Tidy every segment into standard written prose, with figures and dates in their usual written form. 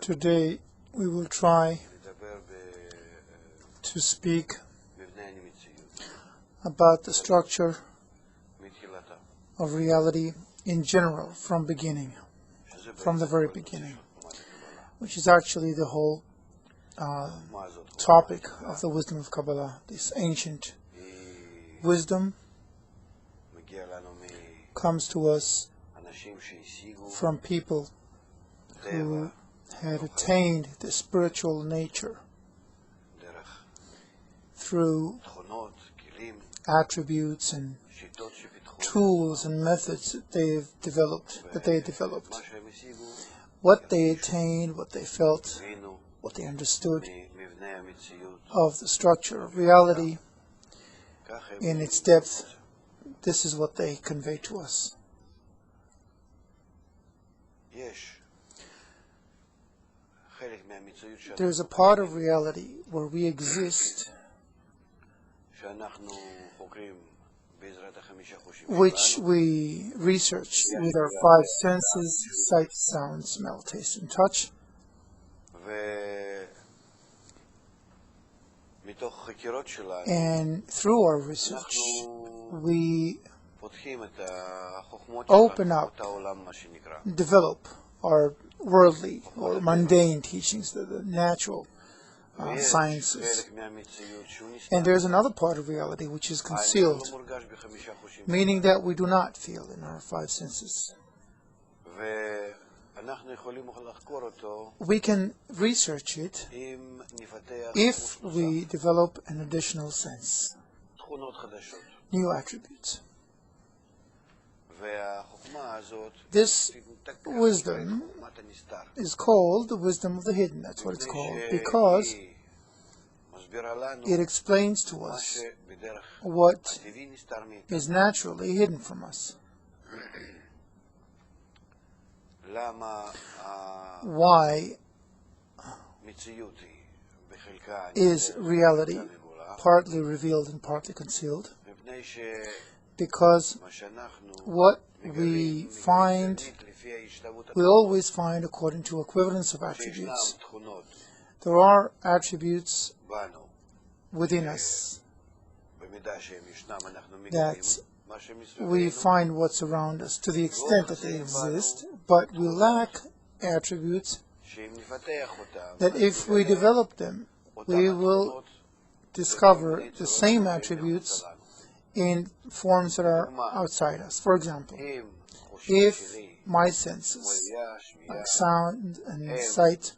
Today we will try to speak about the structure of reality in general from the very beginning, which is actually the whole topic of the wisdom of Kabbalah. This ancient wisdom comes to us from people who had attained the spiritual nature through attributes and tools and methods that they developed. What they attained, what they felt, what they understood of the structure of reality in its depth, this is what they convey to us. There's a part of reality where we exist, which we research with our five senses: sight, sound, smell, taste, and touch. And through our research, we open up, develop our worldly or mundane teachings, the natural sciences. And there's another part of reality which is concealed, meaning that we do not feel in our five senses. We can research it if we develop an additional sense, new attributes. This wisdom is called the wisdom of the hidden. That's what it's called, because it explains to us what is naturally hidden from us. Why is reality partly revealed and partly concealed? Because what we find, we always find according to equivalence of attributes. There are attributes within us that we find what's around us to the extent that they exist, but we lack attributes that if we develop them, we will discover the same attributes in forms that are outside us. For example, if my senses, like sound and sight,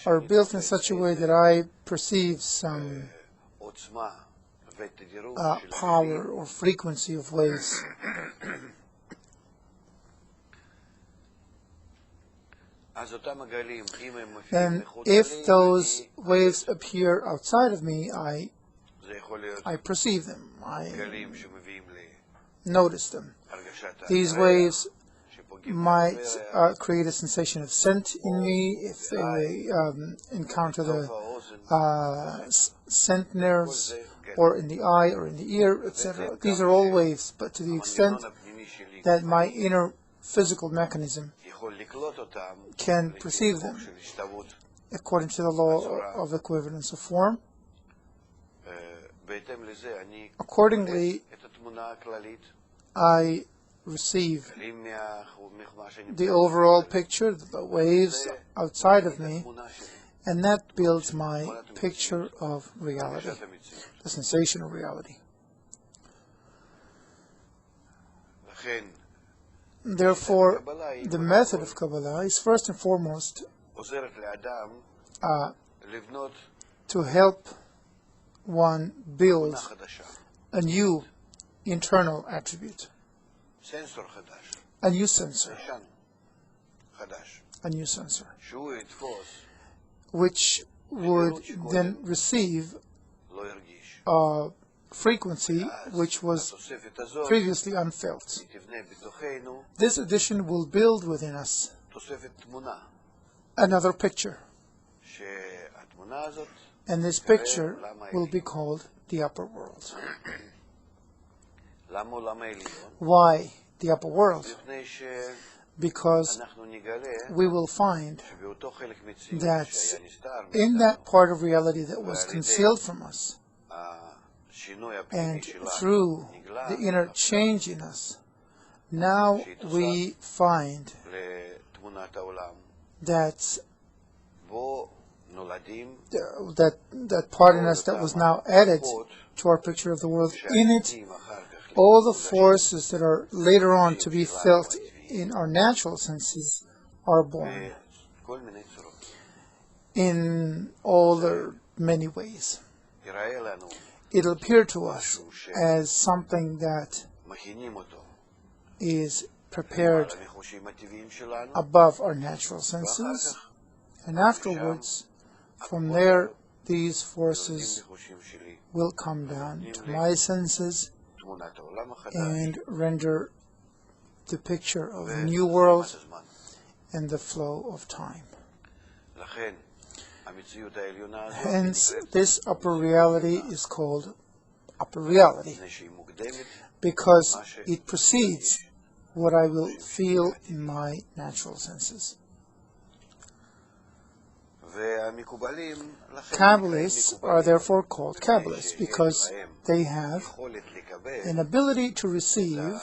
are built in such a way that I perceive some power or frequency of waves, then if those waves appear outside of me, I perceive them, I notice them. These waves might create a sensation of scent in me if they encounter the scent nerves, or in the eye, or in the ear, etc. These are all waves, but to the extent that my inner physical mechanism can perceive them according to the law of equivalence of form, accordingly I receive the overall picture, the waves outside of me, and that builds my picture of reality, the sensation of reality. Therefore, the method of Kabbalah is first and foremost to help one build a new internal attribute, a new sensor, which would then receive a frequency which was previously unfelt. This addition will build within us another picture, and this picture will be called the upper world. Why the upper world? Because we will find that in that part of reality that was concealed from us, and through the inner change in us, now we find that that part in us that was now added to our picture of the world, in it, all the forces that are later on to be felt in our natural senses are born in all their many ways. It'll appear to us as something that is prepared above our natural senses, and afterwards, from there, these forces will come down to my senses and render the picture of a new world and the flow of time. Hence, this upper reality is called upper reality, because it precedes what I will feel in my natural senses. Kabbalists are therefore called Kabbalists because they have an ability to receive,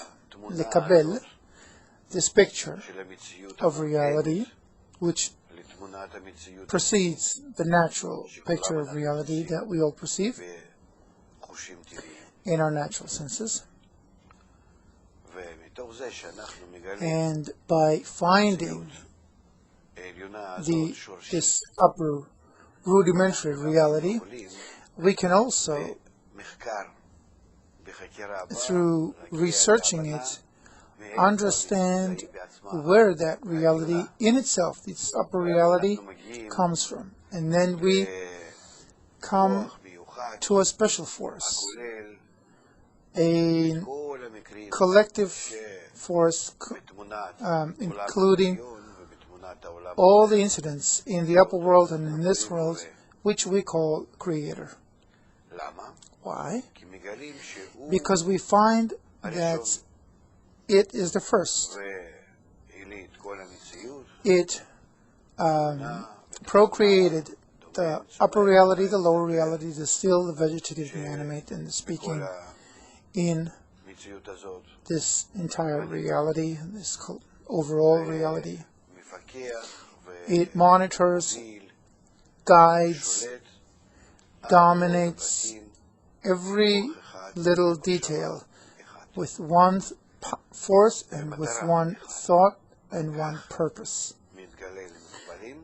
lekabel, this picture of reality, which precedes the natural picture of reality that we all perceive in our natural senses. And by finding this upper rudimentary reality, we can also, through researching it, understand where that reality in itself, this upper reality, comes from. And then we come to a special force, a collective force, including all the incidents in the upper world and in this world, which we call Creator. Why? Because we find that it is the first. It procreated the upper reality, the lower reality, the still, the vegetative, the animate, and the speaking in this entire reality, this overall reality. It monitors, guides, dominates every little detail with one force and with one thought and one purpose.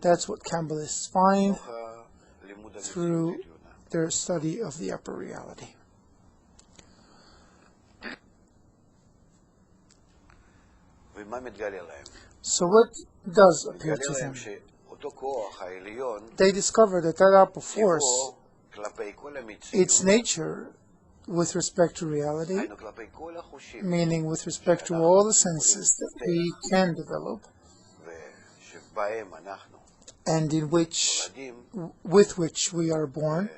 That's what Kabbalists find through their study of the upper reality. So what does appear to them? They discover that that upper force, its nature with respect to reality, meaning with respect to all the senses that we can develop, and with which we are born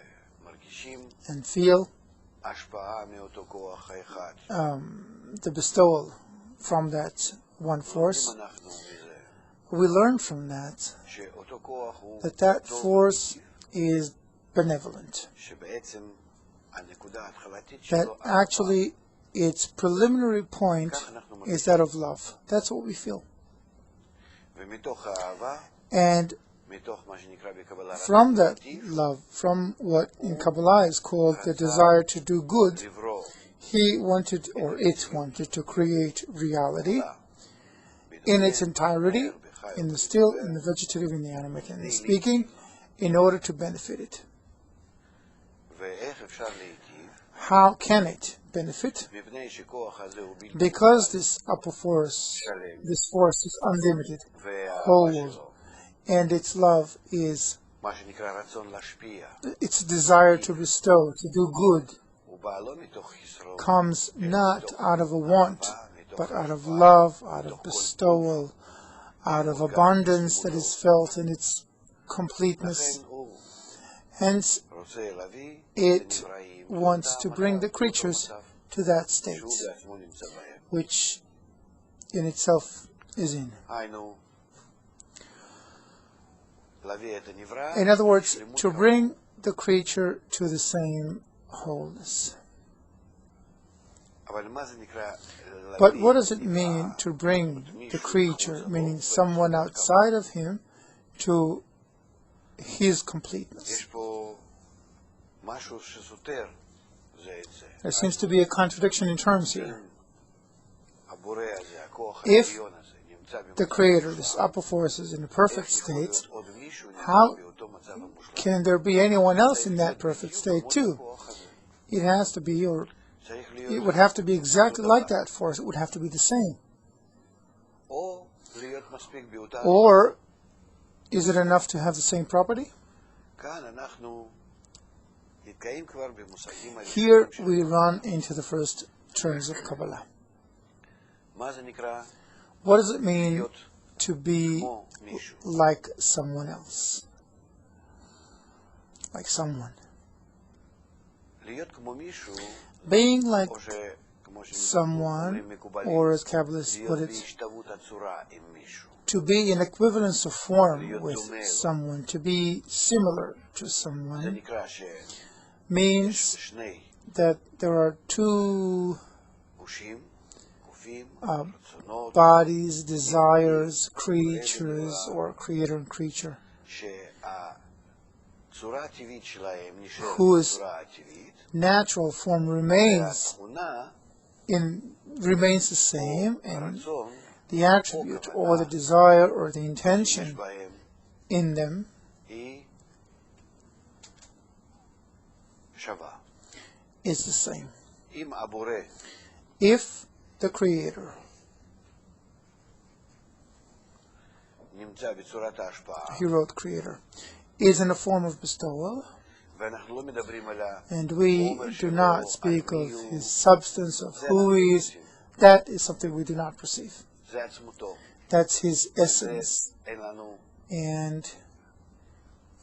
and feel, the bestowal from that one force. We learn from that that force is benevolent, that actually its preliminary point is that of love. That's what we feel. And from that love, from what in Kabbalah is called the desire to do good, he wanted, or it wanted, to create reality in its entirety, in the still, in the vegetative, in the animate, and the speaking, in order to benefit it. How can it benefit? Because this upper force, this force is unlimited, whole, and its love is its desire to bestow, to do good, comes not out of a want, but out of love, out of bestowal, out of abundance that is felt in its completeness. Hence, it wants to bring the creatures to that state, which in itself is in. In other words, to bring the creature to the same wholeness. But what does it mean to bring the creature, meaning someone outside of him, to his completeness? There seems to be a contradiction in terms here. If the Creator, this upper force, is in a perfect state, how can there be anyone else in that perfect state too? It has to be, or it would have to be exactly like that force. It would have to be the same. Or is it enough to have the same property? Here we run into the first terms of Kabbalah. What does it mean to be like someone else? Like someone. Being like someone, or as Kabbalists put it, to be in equivalence of form with someone, to be similar to someone, means that there are two bodies, desires, creatures, or creator and creature, whose natural form remains the same, and the attribute or the desire or the intention in them is the same. If the Creator he wrote Creator is in a form of bestowal, and we do not speak of his substance, of who he is, that is something we do not perceive. That's his essence, and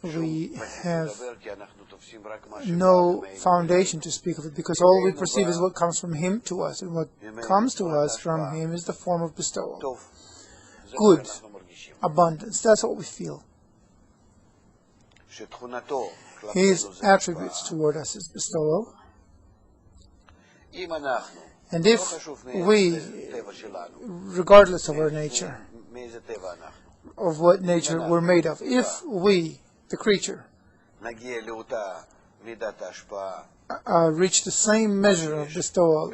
we have no foundation to speak of it, because all we perceive is what comes from him to us, and what comes to us from him is the form of bestowal. Good, abundance, that's what we feel. His attributes toward us is bestowal. And if we, regardless of our nature, of what nature we're made of, if we, the creature, reach the same measure of bestowal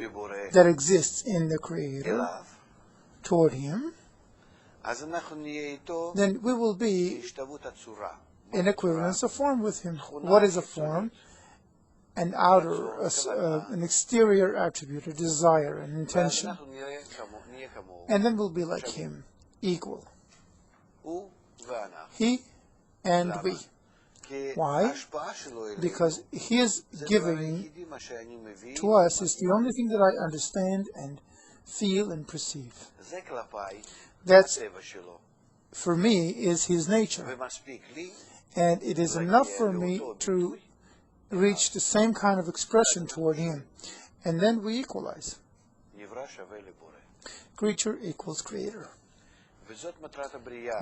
that exists in the Creator toward him, then we will be in equivalence of form with him. What is a form? An outer, an exterior attribute, a desire, an intention. And then we'll be like him, equal. He and we. Why? Because his giving to us is the only thing that I understand and feel and perceive. That's, for me, is his nature. And it is enough for me to reach the same kind of expression toward him. And then we equalize. Creature equals Creator.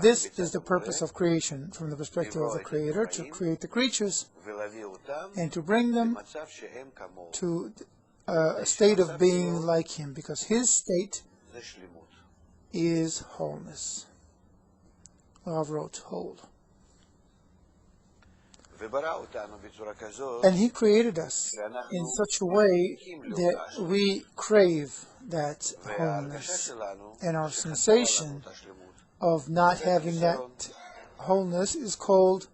This is the purpose of creation, from the perspective of the Creator, to create the creatures and to bring them to a state of being like him, because his state is wholeness. Rav wrote whole. And he created us in such a way that we crave that wholeness. And our sensation of not having that wholeness is called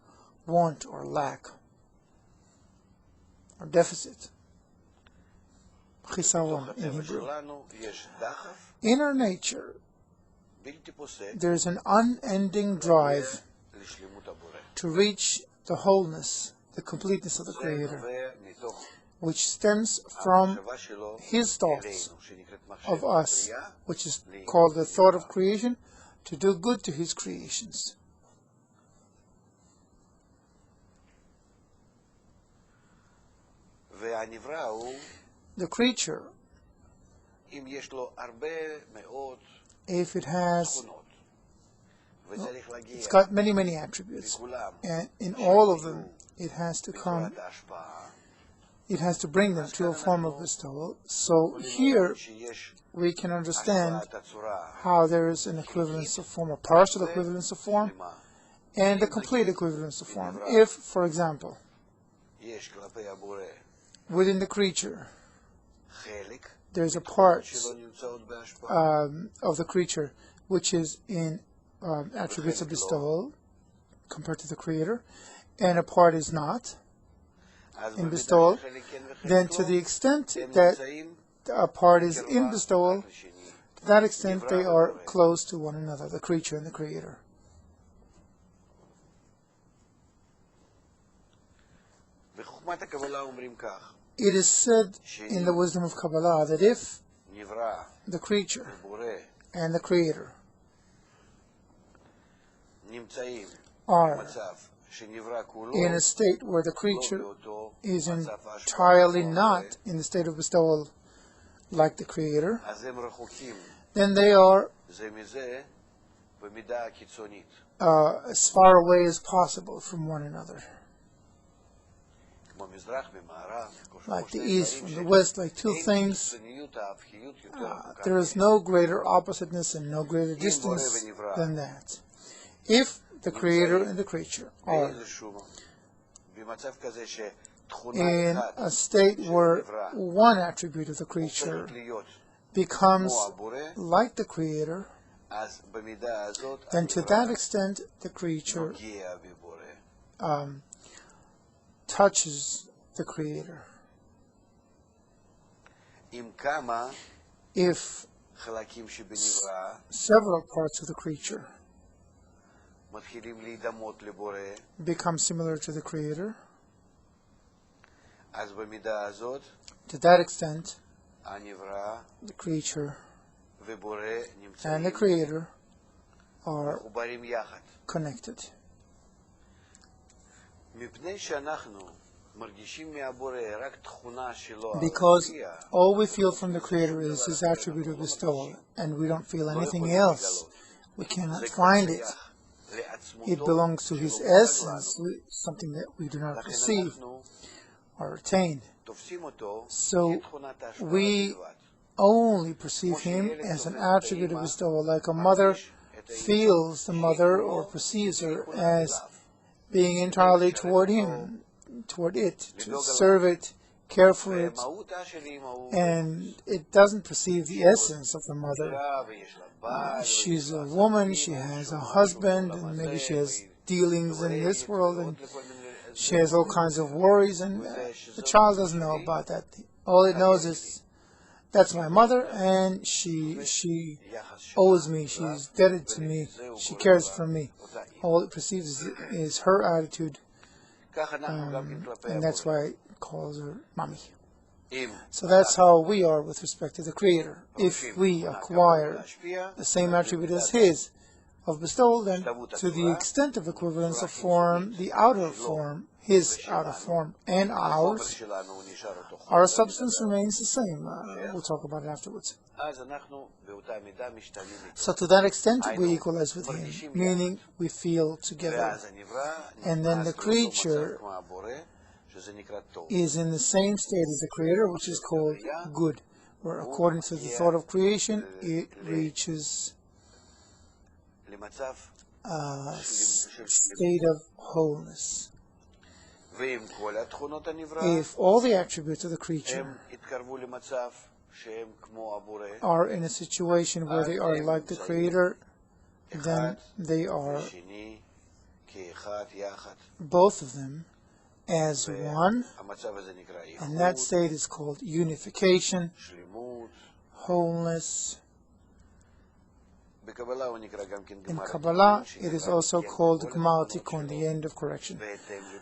want or lack or deficit. Chisaron in Hebrew. In our nature, there's an unending drive to reach the wholeness, the completeness of the Creator, which stems from his thoughts of us, which is called the thought of creation, to do good to his creations. The creature, if it has It's got many, many attributes. And in all of them, it has to come, it has to bring them to a form of bestowal. So here we can understand how there is an equivalence of form, a partial equivalence of form, and a complete equivalence of form. If, for example, within the creature, there's a part of the creature which is in attributes of bestowal compared to the Creator, and a part is not in bestowal, then to the extent that a part is in bestowal, to that extent they are close to one another, the creature and the Creator. It is said in the Wisdom of Kabbalah that if the creature and the Creator are in a state where the creature is entirely not in the state of bestowal like the Creator, then they are as far away as possible from one another. Like the East from the West, like two things, there is no greater oppositeness and no greater distance than that. If the Creator and the creature are in a state where one attribute of the creature becomes like the Creator, then to that extent the creature touches the Creator. If several parts of the creature become similar to the Creator, to that extent the creature and the Creator are connected. Because all we feel from the Creator is His attribute of bestowal, and we don't feel anything else. We cannot find it. It belongs to His essence, something that we do not perceive or attain. So we only perceive Him as an attribute of bestowal, like a mother feels the mother or perceives her as being entirely toward Him, toward it, to serve it, care for it, and it doesn't perceive the essence of the mother. She's a woman, she has a husband, and maybe she has dealings in this world, and she has all kinds of worries, and the child doesn't know about that. All it knows is, that's my mother, and she owes me, she's indebted to me, she cares for me. All it perceives is her attitude, and that's why it calls her mommy. So that's how we are with respect to the Creator. If we acquire the same attribute as His of bestowal, then to the extent of equivalence of form, the outer form, His outer form, and ours, our substance remains the same. We'll talk about it afterwards. So to that extent, we equalize with Him, meaning we feel together. And then the creature is in the same state as the Creator, which is called good, where according to the thought of creation, it reaches a state of wholeness. If all the attributes of the creature are in a situation where they are like the Creator, then they are, both of them, as one, and that state is called unification, wholeness. In Kabbalah, it is also called Gmar Tikkun, the end of correction,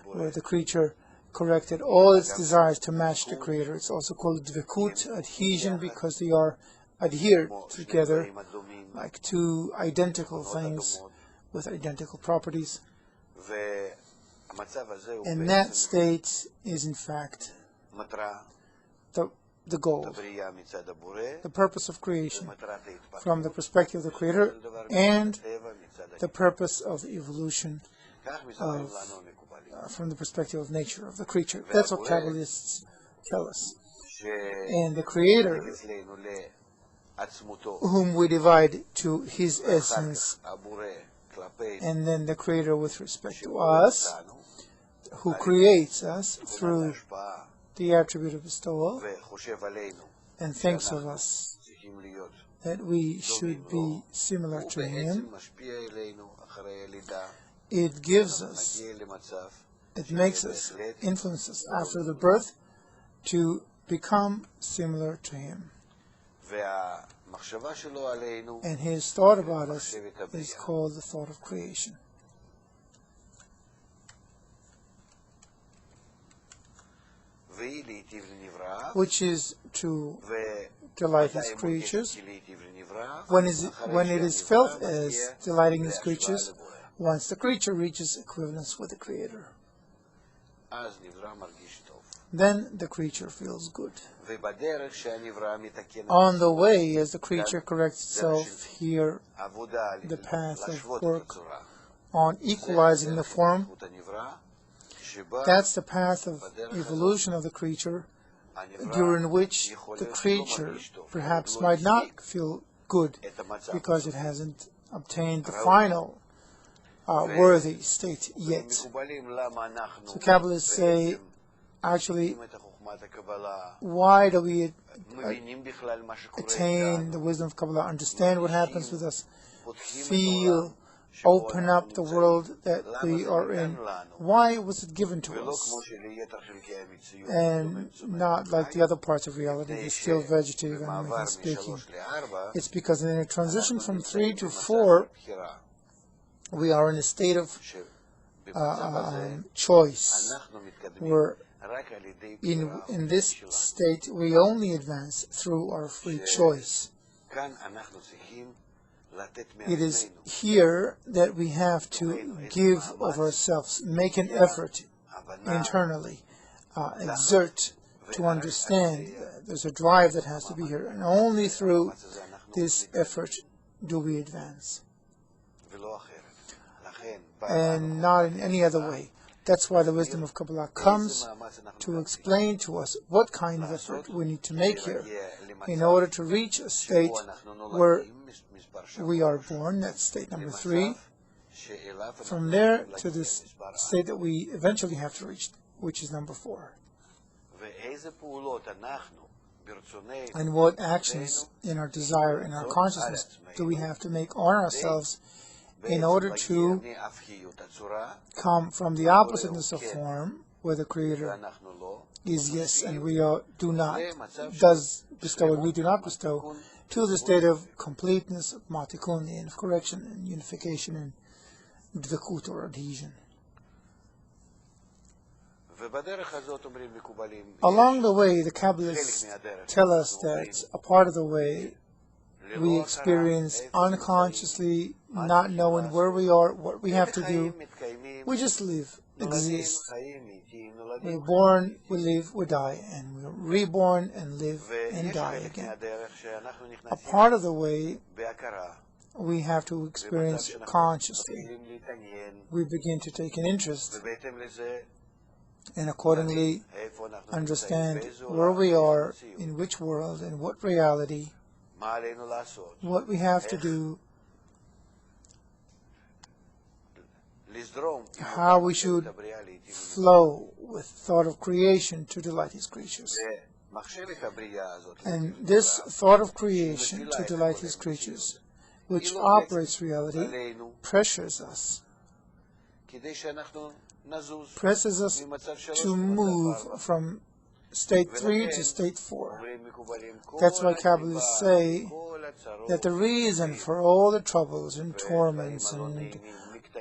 where the creature corrected all its desires to match the Creator. It's also called Dvekut, adhesion, because they are adhered together like two identical things with identical properties. And that state is in fact the the goal, the purpose of creation, from the perspective of the Creator, and the purpose of evolution from the perspective of nature, of the creature. That's what Kabbalists tell us. And the Creator, whom we divide to His essence, and then the Creator with respect to us, who creates us through the attribute of bestowal, and thinks of us that we should be similar to Him. It gives us, it makes us, influences after the birth to become similar to Him. And His thought about us is called the thought of creation. Which is to delight His creatures. When it is felt as delighting His creatures, once the creature reaches equivalence with the Creator, then the creature feels good. On the way, as the creature corrects itself here, the path of work on equalizing the form, that's the path of evolution of the creature, during which the creature perhaps might not feel good because it hasn't obtained the final worthy state yet. So Kabbalists say, actually, why do we attain the wisdom of Kabbalah, understand what happens with us, feel, open up the world that we are in? Why was it given to us? And not like the other parts of reality, the still vegetative and speaking. It's because in a transition from 3 to 4, we are in a state of choice, where in this state we only advance through our free choice. It is here that we have to give of ourselves, make an effort internally, exert to understand. There's a drive that has to be here, and only through this effort do we advance, and not in any other way. That's why the wisdom of Kabbalah comes to explain to us what kind of effort we need to make here in order to reach a state where we are born. That's state number 3. From there to this state that we eventually have to reach, which is number 4. And what actions in our desire, in our consciousness, do we have to make on ourselves in order to come from the oppositeness of form, where the Creator is yes and we do not, does bestow and we do not bestow, to the state of completeness, of matikun, and of correction and unification and dvekut or adhesion. Along the way, the Kabbalists tell us that a part of the way we experience unconsciously, not knowing where we are, what we have to do. We just live, exist. We're born, we live, we die, and we're reborn and live and die again. A part of the way we have to experience consciously. We begin to take an interest and accordingly understand where we are, in which world, in what reality, what we have to do, how we should flow with thought of creation to delight His creatures. And this thought of creation to delight His creatures, which operates reality, pressures us, presses us to move from state 3 to state 4. That's why Kabbalists say that the reason for all the troubles and torments and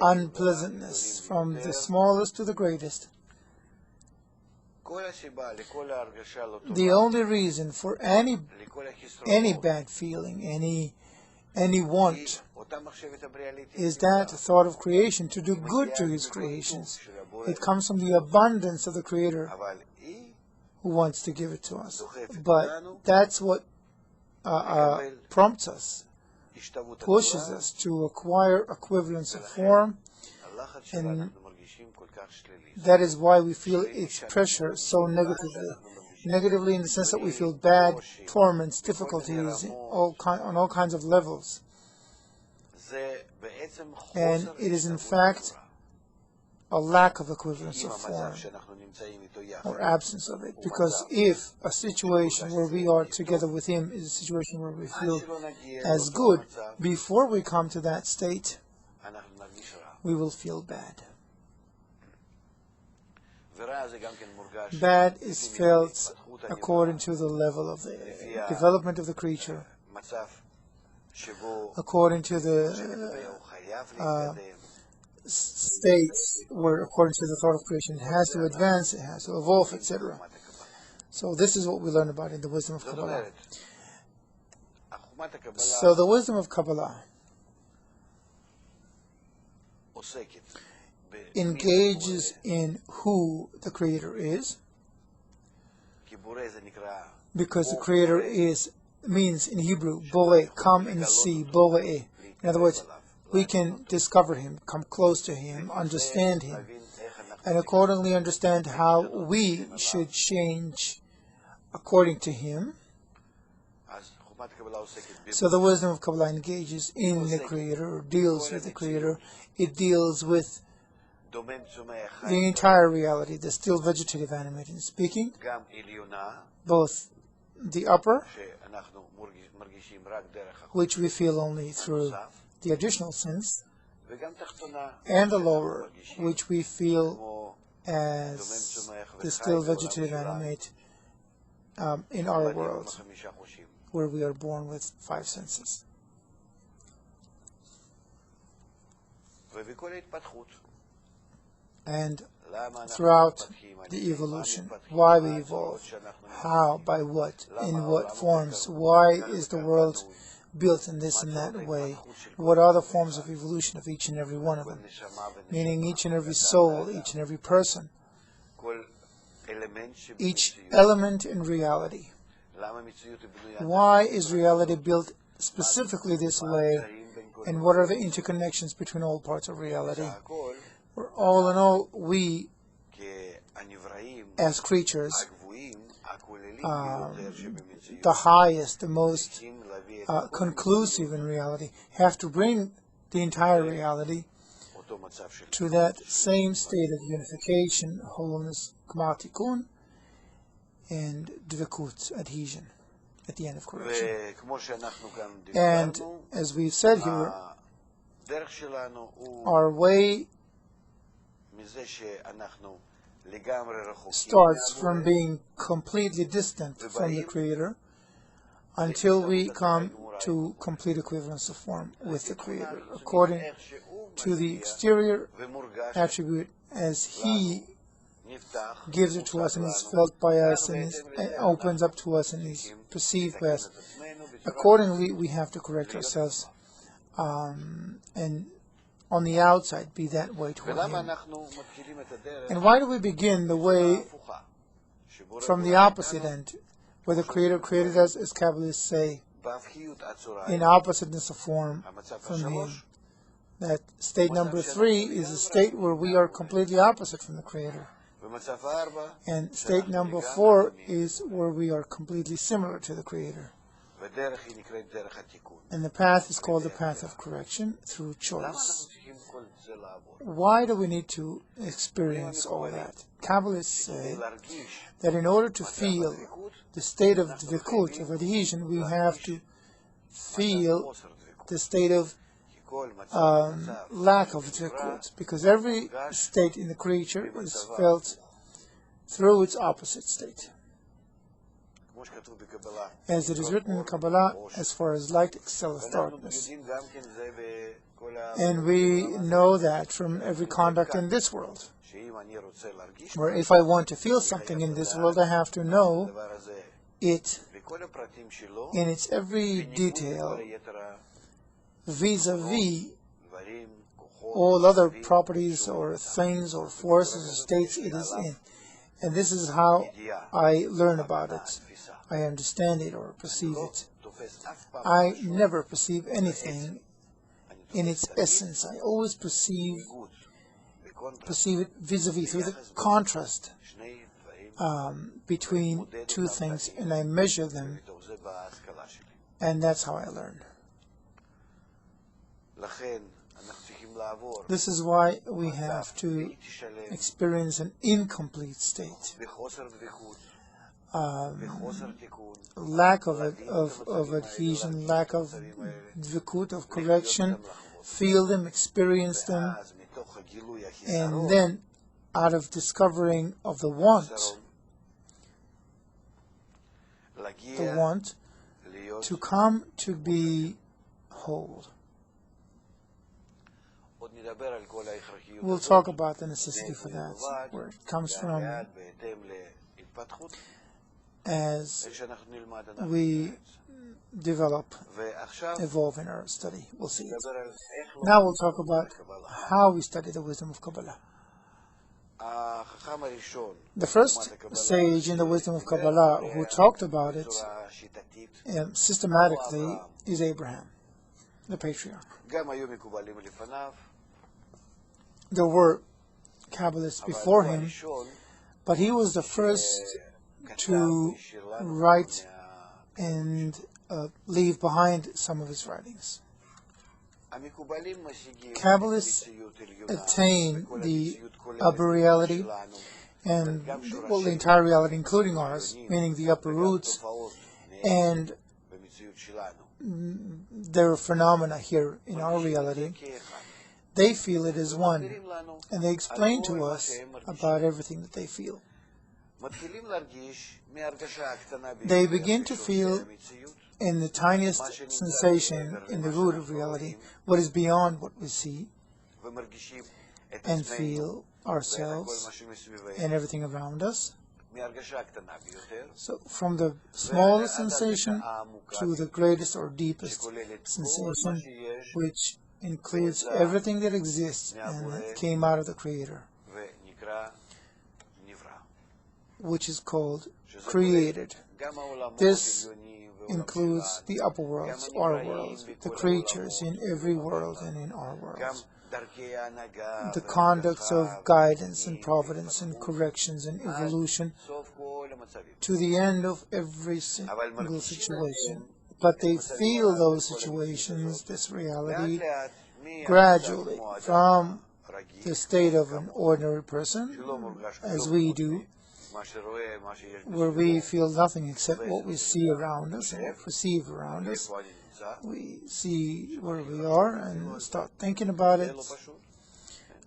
unpleasantness, from the smallest to the greatest, the only reason for any bad feeling, any want, is that thought of creation to do good to His creations. It comes from the abundance of the Creator, who wants to give it to us. But that's what prompts us, pushes us to acquire equivalence of form, and that is why we feel its pressure so negatively. Negatively in the sense that we feel bad, torments, difficulties on all kinds of levels. And it is in fact a lack of equivalence of form, or absence of it. Because if a situation where we are together with Him is a situation where we feel as good, before we come to that state, we will feel bad. Bad is felt according to the level of the development of the creature, according to the states where, according to the thought of creation, it has to advance, it has to evolve, etc. So this is what we learn about in the Wisdom of Kabbalah. So the Wisdom of Kabbalah engages in who the Creator is, because the Creator means in Hebrew, Bore, come and see, Bore. In other words, we can discover Him, come close to Him, understand Him, and accordingly understand how we should change according to Him. So the Wisdom of Kabbalah engages in the Creator, or deals with the Creator. It deals with the entire reality, the still vegetative animating speaking, both the upper, which we feel only through the additional sense, and the lower, which we feel as the still vegetative animate in our world, where we are born with 5 senses. And throughout the evolution, why we evolve, how, by what, in what forms, why is the world built in this and that way, what are the forms of evolution of each and every one of them, meaning each and every soul, each and every person, each element in reality. Why is reality built specifically this way, and what are the interconnections between all parts of reality? For all in all, we, as creatures, the highest, the most conclusive in reality, have to bring the entire reality to that same state of unification, wholeness, K'mar Tikkun, and Dvekut, adhesion, at the end of correction. And as we've said here, our way starts from being completely distant from the Creator until we come to complete equivalence of form with the Creator, according to the exterior attribute as He gives it to us and is felt by us and opens up to us and is perceived by us. Accordingly, we have to correct ourselves and on the outside be that way toward Him. And why do we begin the way from the opposite end, where the Creator created us, as Kabbalists say, in oppositeness of form from Him? That state number 3 is a state where we are completely opposite from the Creator. And state number 4 is where we are completely similar to the Creator. And the path is called the path of correction through choice. Why do we need to experience all that? Kabbalists say that in order to feel the state of dvekut, of adhesion, we have to feel the state of lack of dvekut, because every state in the creature is felt through its opposite state. As it is written in Kabbalah, as far as light excelleth darkness. And we know that from every conduct in this world, where if I want to feel something in this world, I have to know it in its every detail, vis-a-vis all other properties or things or forces or states it is in. And this is how I learn about it. I understand it or perceive it. I never perceive anything in its essence. I always perceive it vis-a-vis, through the contrast between two things, and I measure them, and that's how I learn. This is why we have to experience an incomplete state, lack of adhesion, lack of dvikut, of correction, feel them, experience them, and then out of discovering of the want to come to be whole. We'll talk about the necessity for that, where it comes from, as we develop, evolve in our study. We'll see it. Now we'll talk about how we study the wisdom of Kabbalah. The first sage in the wisdom of Kabbalah who talked about it systematically is Abraham, the patriarch. There were Kabbalists before him, but he was the first to write and leave behind some of his writings. Kabbalists attain the upper reality, and the entire reality, including ours, meaning the upper roots, and their phenomena here in our reality. They feel it as one, and they explain to us about everything that they feel. They begin to feel in the tiniest sensation in the root of reality what is beyond what we see, and feel ourselves and everything around us. So from the smallest sensation to the greatest or deepest sensation, which includes everything that exists and that came out of the Creator, which is called created. This includes the upper worlds, our worlds, the creatures in every world and in our worlds, the conducts of guidance and providence and corrections and evolution to the end of every single situation. But they feel those situations, this reality, gradually from the state of an ordinary person, as we do, where we feel nothing except what we see around us and perceive around us. We see where we are and start thinking about it,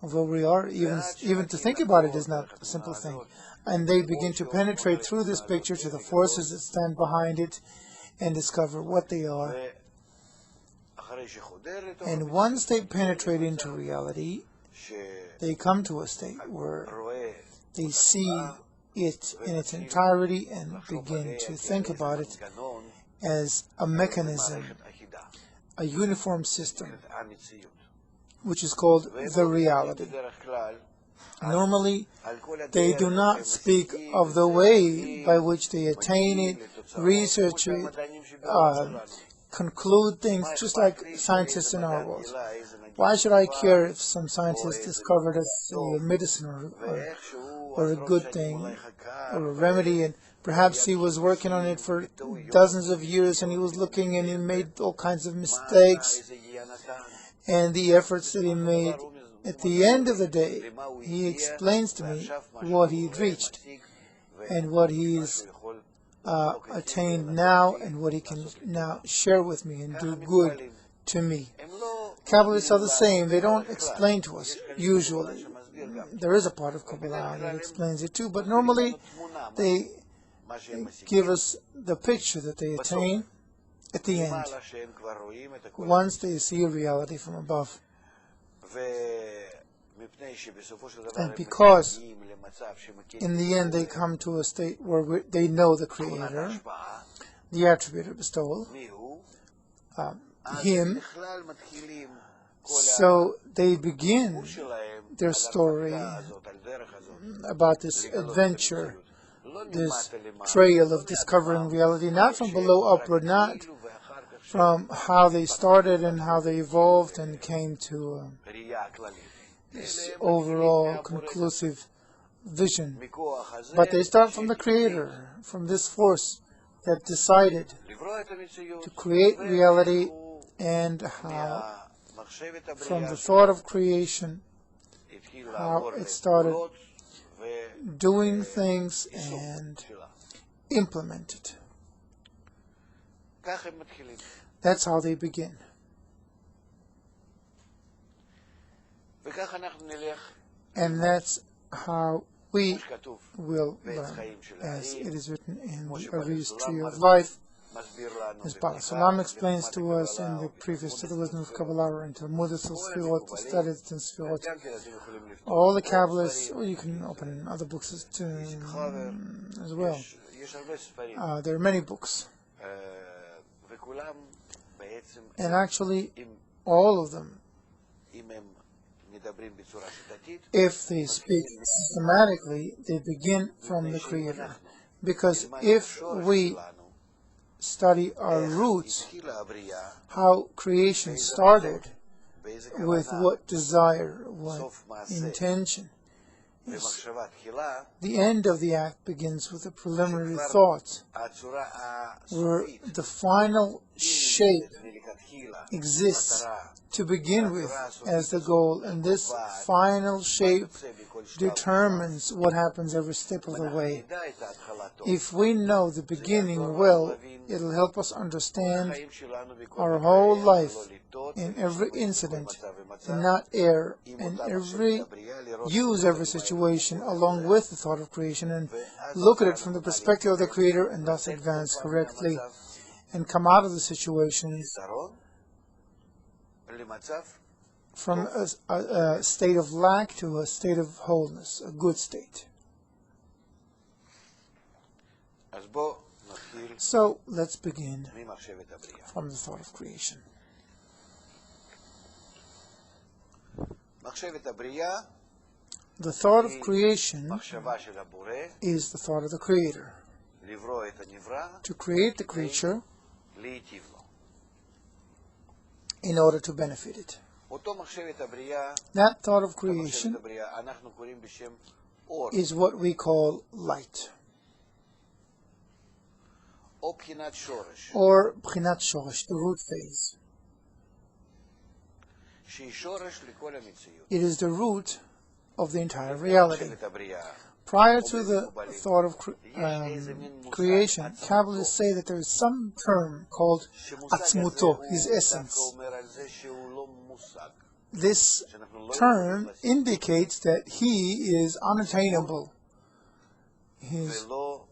of where we are. Even to think about it is not a simple thing. And they begin to penetrate through this picture to the forces that stand behind it and discover what they are. And once they penetrate into reality, they come to a state where they see it in its entirety and begin to think about it as a mechanism, a uniform system, which is called the reality. Normally, they do not speak of the way by which they attain it, research it, conclude things, just like scientists in our world. Why should I care if some scientist discovered a medicine or a good thing or a remedy, and perhaps he was working on it for dozens of years and he was looking and he made all kinds of mistakes, and the efforts that he made, at the end of the day, he explains to me what he'd reached and what he's attained now and what he can now share with me and do good to me. Kabbalists are the same. They don't explain to us, usually. There is a part of Kabbalah that explains it too, but normally they give us the picture that they attain at the end, once they see reality from above. And because in the end they come to a state where they know the Creator, the attribute of bestowal, Him, so they begin their story about this adventure, this trail of discovering reality, not from below upward, not from how they started and how they evolved and came to this overall conclusive vision. But they start from the Creator, from this force that decided to create reality, and how from the thought of creation, how it started doing things and implemented. That's how they begin. And that's how we will learn, as it is written in the Ari's Tree of Life, as Baal Salam explains to us in the preface to the Wisdom of Kabbalah, and Talmud Sfirot, studied in Sfirot. All the Kabbalists, or you can open other books as well. There are many books. And actually, all of them, if they speak systematically, they begin from the Creator. Because if we study our roots, how creation started, with what desire, what intention, yes. The end of the act begins with a preliminary thought, where the final shape exists to begin with as the goal, and this final shape determines what happens every step of the way. If we know the beginning well, it'll help us understand our whole life in every incident, and not err, and use every situation along with the thought of creation, and look at it from the perspective of the Creator, and thus advance correctly, and come out of the situations from a state of lack to a state of wholeness, a good state. So let's begin from the thought of creation. The thought of creation is the thought of the Creator, to create the creature in order to benefit it. That thought of creation is what we call light, or Bchinat Shoresh, the root phase. It is the root of the entire reality. Prior to the thought of creation, Kabbalists say that there is some term called Atzmuto, his essence. This term indicates that he is unattainable. He is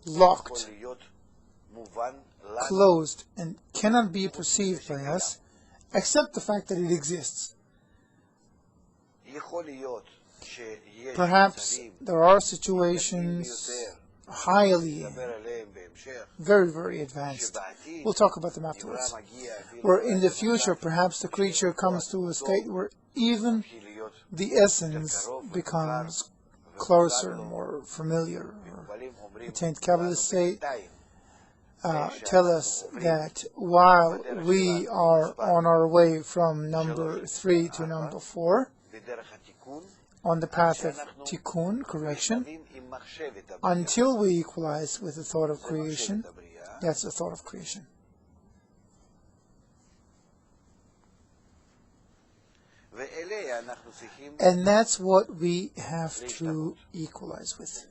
locked, closed, and cannot be perceived by us, except the fact that it exists. Perhaps there are situations highly, very, very advanced. We'll talk about them afterwards. Where in the future, perhaps the creature comes to a state where even the essence becomes closer, more familiar. Attained Kabbalists say, tell us that while we are on our way from number 3 to number 4, on the path of tikkun, correction, until we equalize with the thought of creation, that's the thought of creation. And that's what we have to equalize with,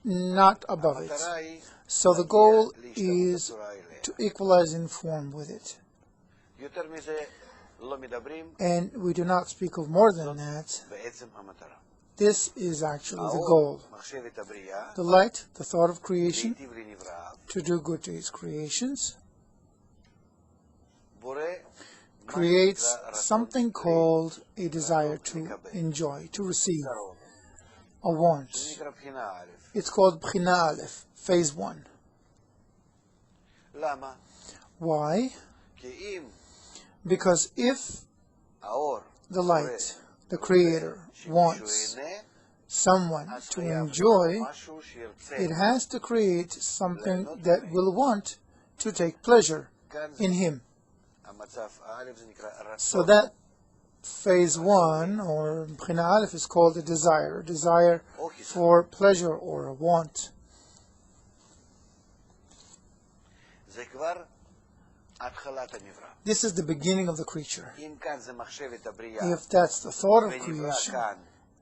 not above it. So the goal is to equalize in form with it. And we do not speak of more than that. This is actually the goal. The light, the thought of creation, to do good to his creations, creates something called a desire to enjoy, to receive, a want. It's called Bchina Aleph, phase 1. Why? Because if the light, the Creator wants someone to enjoy, it has to create something that will want to take pleasure in him. So that phase 1, or B'china Aleph, is called a desire for pleasure or a want. This is the beginning of the creature. If that's the thought of creation,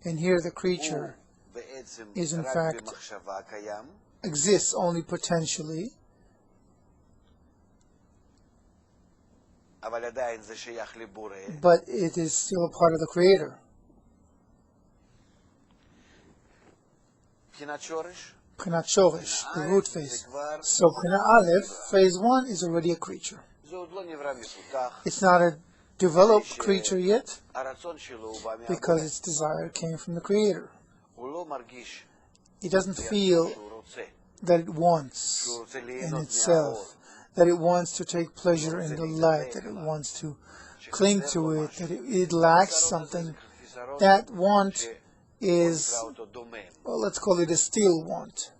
and here the creature is in fact exists only potentially, but it is still a part of the Creator. B'chinat Shoresh, the root phase. So B'china Aleph, phase 1, is already a creature. It's not a developed creature yet, because its desire came from the Creator. It doesn't feel that it wants in itself, that it wants to take pleasure in the light, that it wants to cling to it, that it lacks something. That want is, well, let's call it a still want.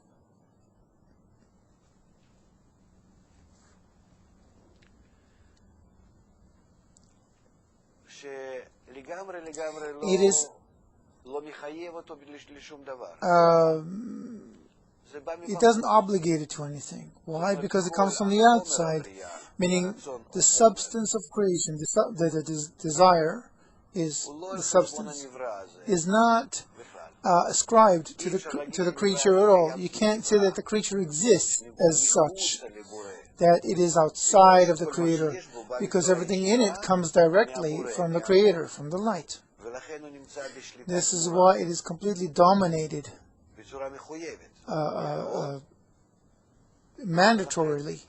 It is it doesn't obligate it to anything. Why? Because it comes from the outside, meaning the substance of creation, the desire is the substance, is not ascribed to the creature at all. You can't say that the creature exists as such, that it is outside of the Creator, because everything in it comes directly from the Creator, from the light. This is why it is completely dominated mandatorily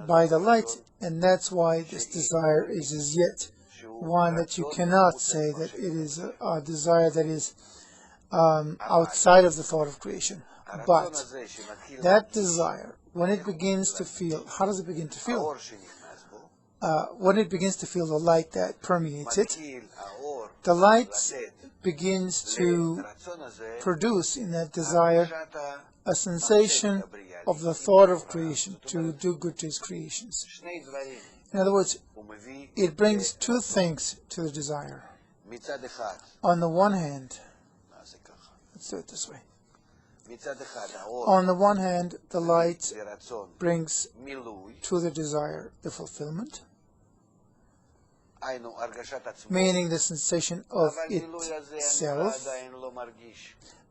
by the light, and that's why this desire is as yet one that you cannot say that it is a desire that is outside of the thought of creation. But that desire, when it begins to feel, how does it begin to feel? When it begins to feel the light that permeates it, the light begins to produce in that desire a sensation of the thought of creation, to do good to his creations. In other words, it brings two things to the desire. On the one hand, let's do it this way. On the one hand, the light brings to the desire the fulfillment, meaning the sensation of itself,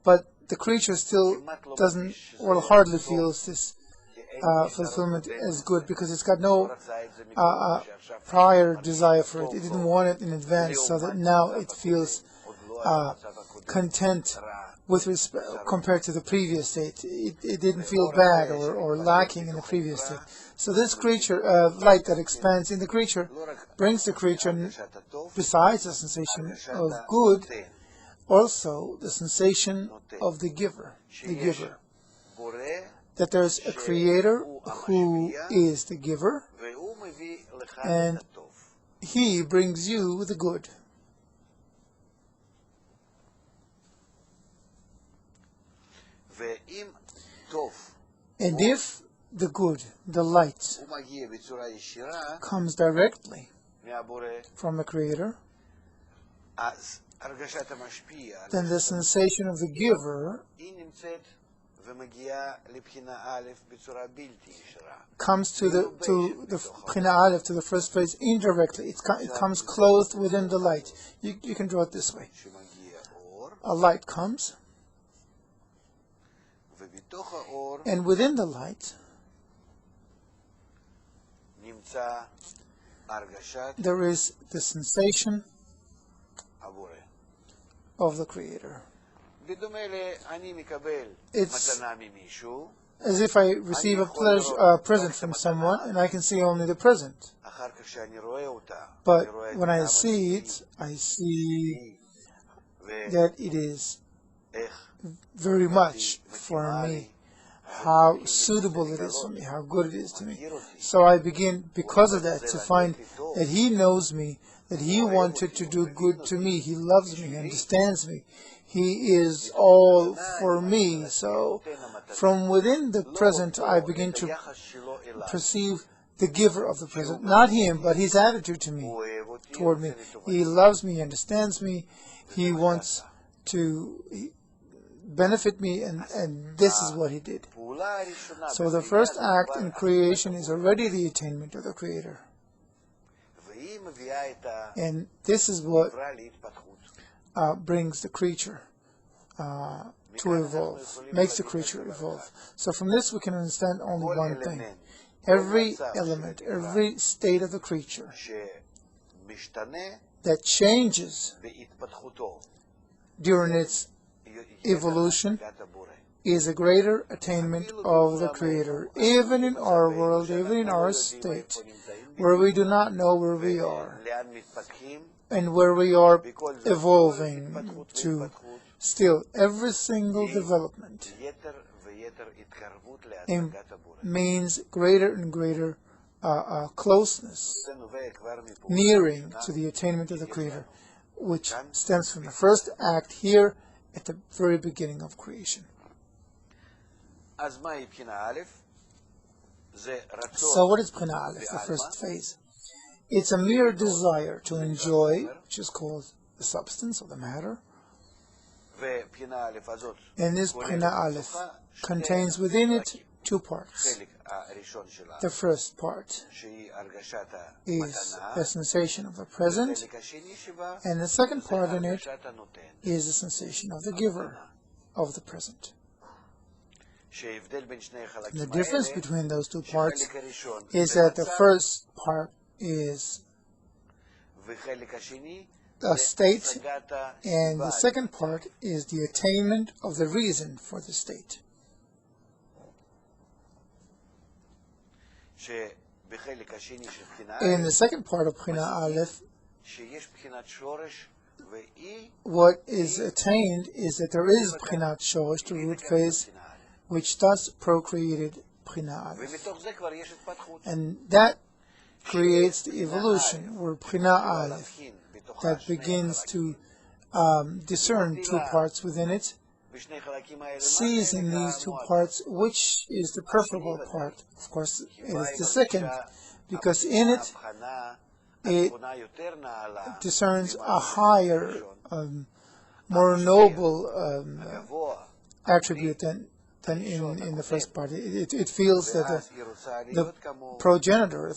but the creature still doesn't, or hardly feels this fulfillment as good, because it's got no prior desire for it. It didn't want it in advance, so that now it feels content with respect compared to the previous state. It didn't feel bad or lacking in the previous state. So this creature, light that expands in the creature, brings the creature, besides the sensation of good, also the sensation of the giver, that there's a Creator who is the giver, and he brings you the good. And if the good, the light, comes directly from the Creator, then the sensation of the giver comes to the B'china Aleph, to the first phase, indirectly. It comes clothed within the light. You can draw it this way. A light comes, and within the light there is the sensation of the Creator. It's as if I receive a present from someone, and I can see only the present. But when I see it, I see that it is very much for me, how suitable it is for me, how good it is to me. So I begin, because of that, to find that He knows me, that He wanted to do good to me. He loves me, He understands me. He is all for me. So from within the present, I begin to perceive the giver of the present. Not Him, but His attitude to me, toward me. He loves me, He understands me. He wants to benefit me, and this is what He did. So the first act in creation is already the attainment of the Creator. And this is what brings the creature to evolve, makes the creature evolve. So from this we can understand only one thing. Every element, every state of the creature that changes during its evolution is a greater attainment of the Creator. Even in our world, even in our state, where we do not know where we are, and where we are evolving to, still, every single development means greater and greater closeness, nearing to the attainment of the Creator, which stems from the first act here at the very beginning of creation. So what is Bchina Aleph, the first phase? It's a mere desire to enjoy, which is called the substance or the matter. And this Bchina Aleph contains within it two parts. The first part is the sensation of the present, and the second part in it is the sensation of the giver of the present. The difference between those two parts is that the first part is a state, and the second part is the attainment of the reason for the state. In the second part of Bchina Aleph, what is attained is that there is Bchinat Shoresh, the root phase, which thus procreated Bchina Aleph. And that creates the evolution, where Bchina Aleph, that begins to discern two parts within it, sees in these two parts which is the preferable part. Of course, it is the second, because in it, it discerns a higher, more noble attribute than in the first part. It feels that the progenitor,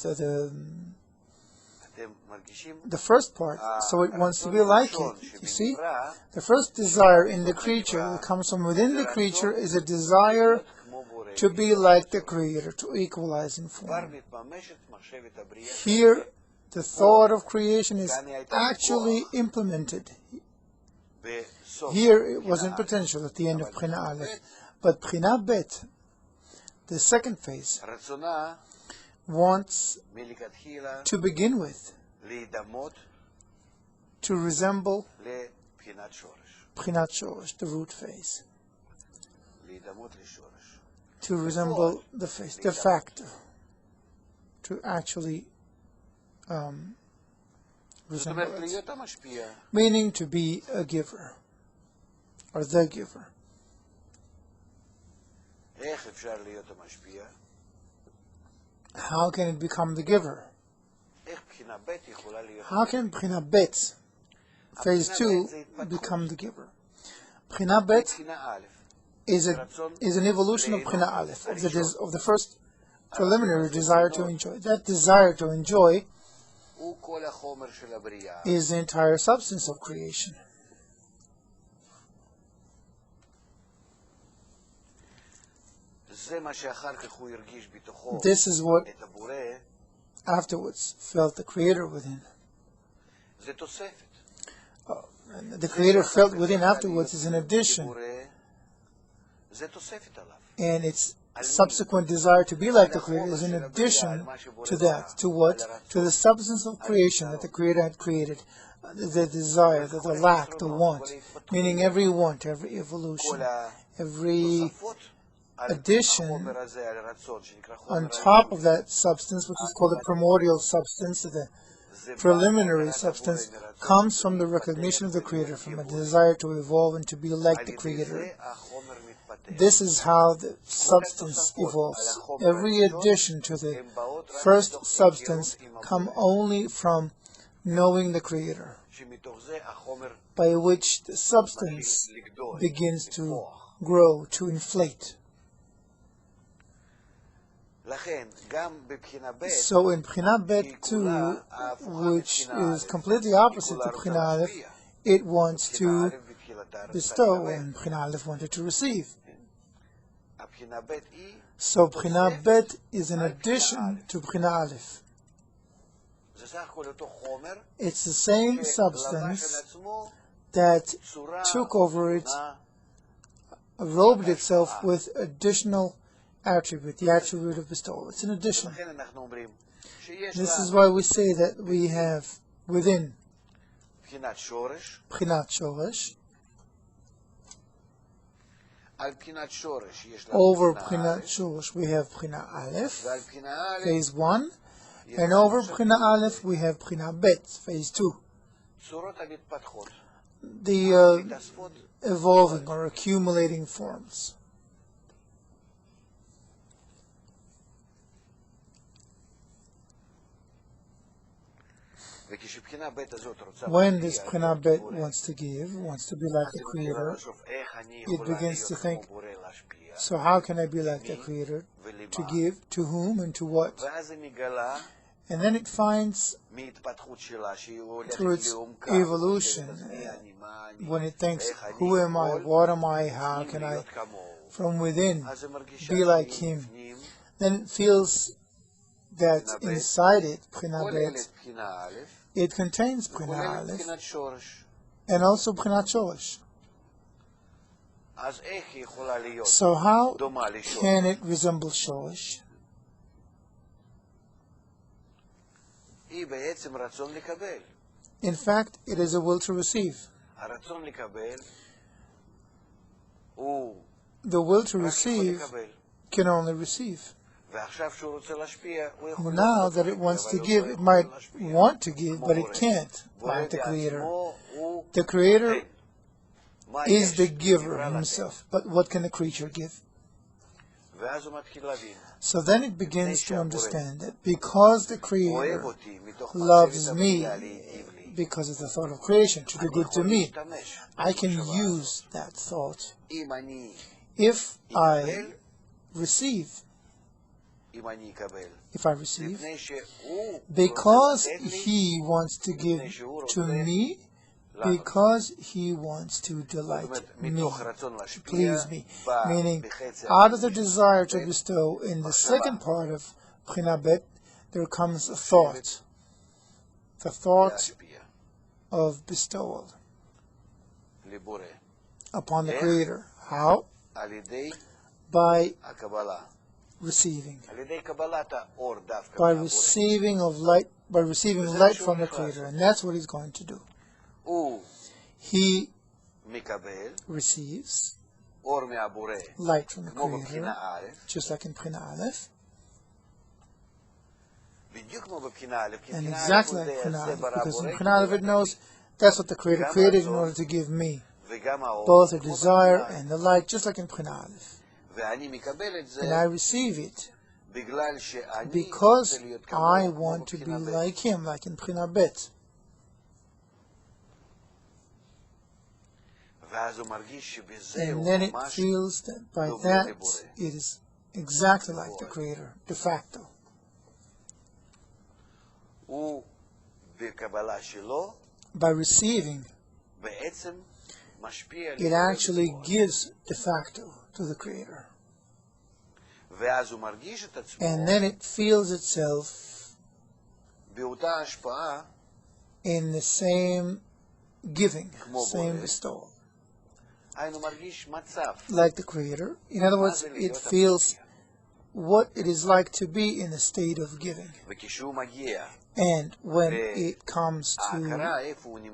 the first part, so it wants to be like it. You see, the first desire in the creature that comes from within the creature is a desire to be like the Creator, to equalize in form. Here, the thought of creation is actually implemented. Here, it was in potential at the end of Bchina Aleph. But Bchina Bet, the second phase, wants to begin with, to resemble Bchinat Shoresh, the root phase, to resemble the phase, the factor, to actually resemble it, meaning to be a giver, or the giver. How can it become the giver? How can Bchina Bet, phase 2, become the giver? Bchina Bet is an evolution of Bchina Aleph, of the first preliminary desire to enjoy. That desire to enjoy is the entire substance of creation. This is what afterwards felt the Creator within. The Creator felt within afterwards is an addition. And its subsequent desire to be like the Creator is an addition to that. To what? To the substance of creation that the Creator had created. The desire, the lack, the want. Meaning every want, every evolution, every addition on top of that substance, which is called the primordial substance, the preliminary substance, comes from the recognition of the Creator, from a desire to evolve and to be like the Creator. This is how the substance evolves. Every addition to the first substance comes only from knowing the Creator, by which the substance begins to grow, to inflate. So in B'china Bet 2, which is completely opposite to B'china Aleph, it wants to bestow, and B'china Aleph wanted to receive. So B'china Bet is an addition to B'china Aleph. It's the same substance that took over it, robed itself with additional attribute, the attribute of bestowal. It's an addition. This is why we say that we have within B'chinat Shoresh, over B'chinat Shoresh we have B'china Aleph, phase 1, and over B'china Aleph we have B'china Bet, phase 2. The evolving or accumulating forms. When this B'china Bet wants to give, wants to be like the Creator, it begins to think, so how can I be like the Creator? To give, to whom, and to what? And then it finds, through its evolution, when it thinks, who am I, what am I, how can I, from within, be like Him, then it feels that inside it, B'china Bet, it contains B'china Aleph and also B'chinat Shoresh. So how can it resemble Shoresh? In fact, it is a will to receive. The will to receive can only receive. Now that it wants to give, it might want to give, but it can't, like the Creator. The Creator is the giver himself, but what can the creature give? So then it begins to understand that because the Creator loves me, because of the thought of creation, to do good to me, I can use that thought. If I receive, because He wants to give to me, because He wants to delight me, to please me, meaning out of the desire to bestow, in the second part of B'china Bet, there comes a thought, the thought of bestowal upon the Creator. How? By receiving. By receiving of light, by receiving light from the Creator, and that's what He's going to do. He receives light from the Creator, just like in B'china Aleph, and exactly like B'china Aleph, because in B'china Aleph it knows that's what the Creator created in order to give me, both the desire and the light, just like in B'china Aleph. And I receive it because I want to be like Him, like in B'china Bet. And then it feels that by that it is exactly like the Creator, de facto. By receiving, it actually gives de facto to the Creator. And then it feels itself in the same giving, same bestowal, like the Creator. In other words, it feels what it is like to be in a state of giving. And when it comes to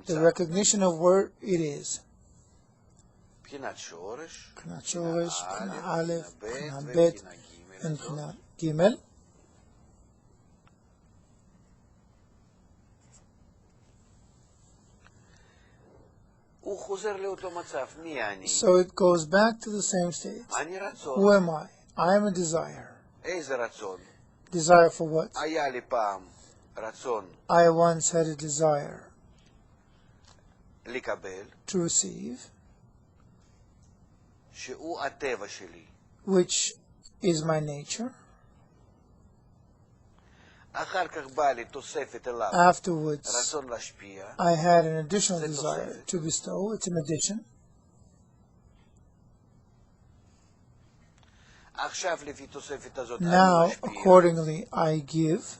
the recognition of where it is, B'chinat Shoresh, B'chinat Aleph, B'chinat Bet, and B'chinat Gimel. So it goes back to the same state. Who am I? I am a desire. Desire for what? I once had a desire to receive, which is my nature. Afterwards, I had an additional desire to bestow. It's an addition. Now, accordingly, I give.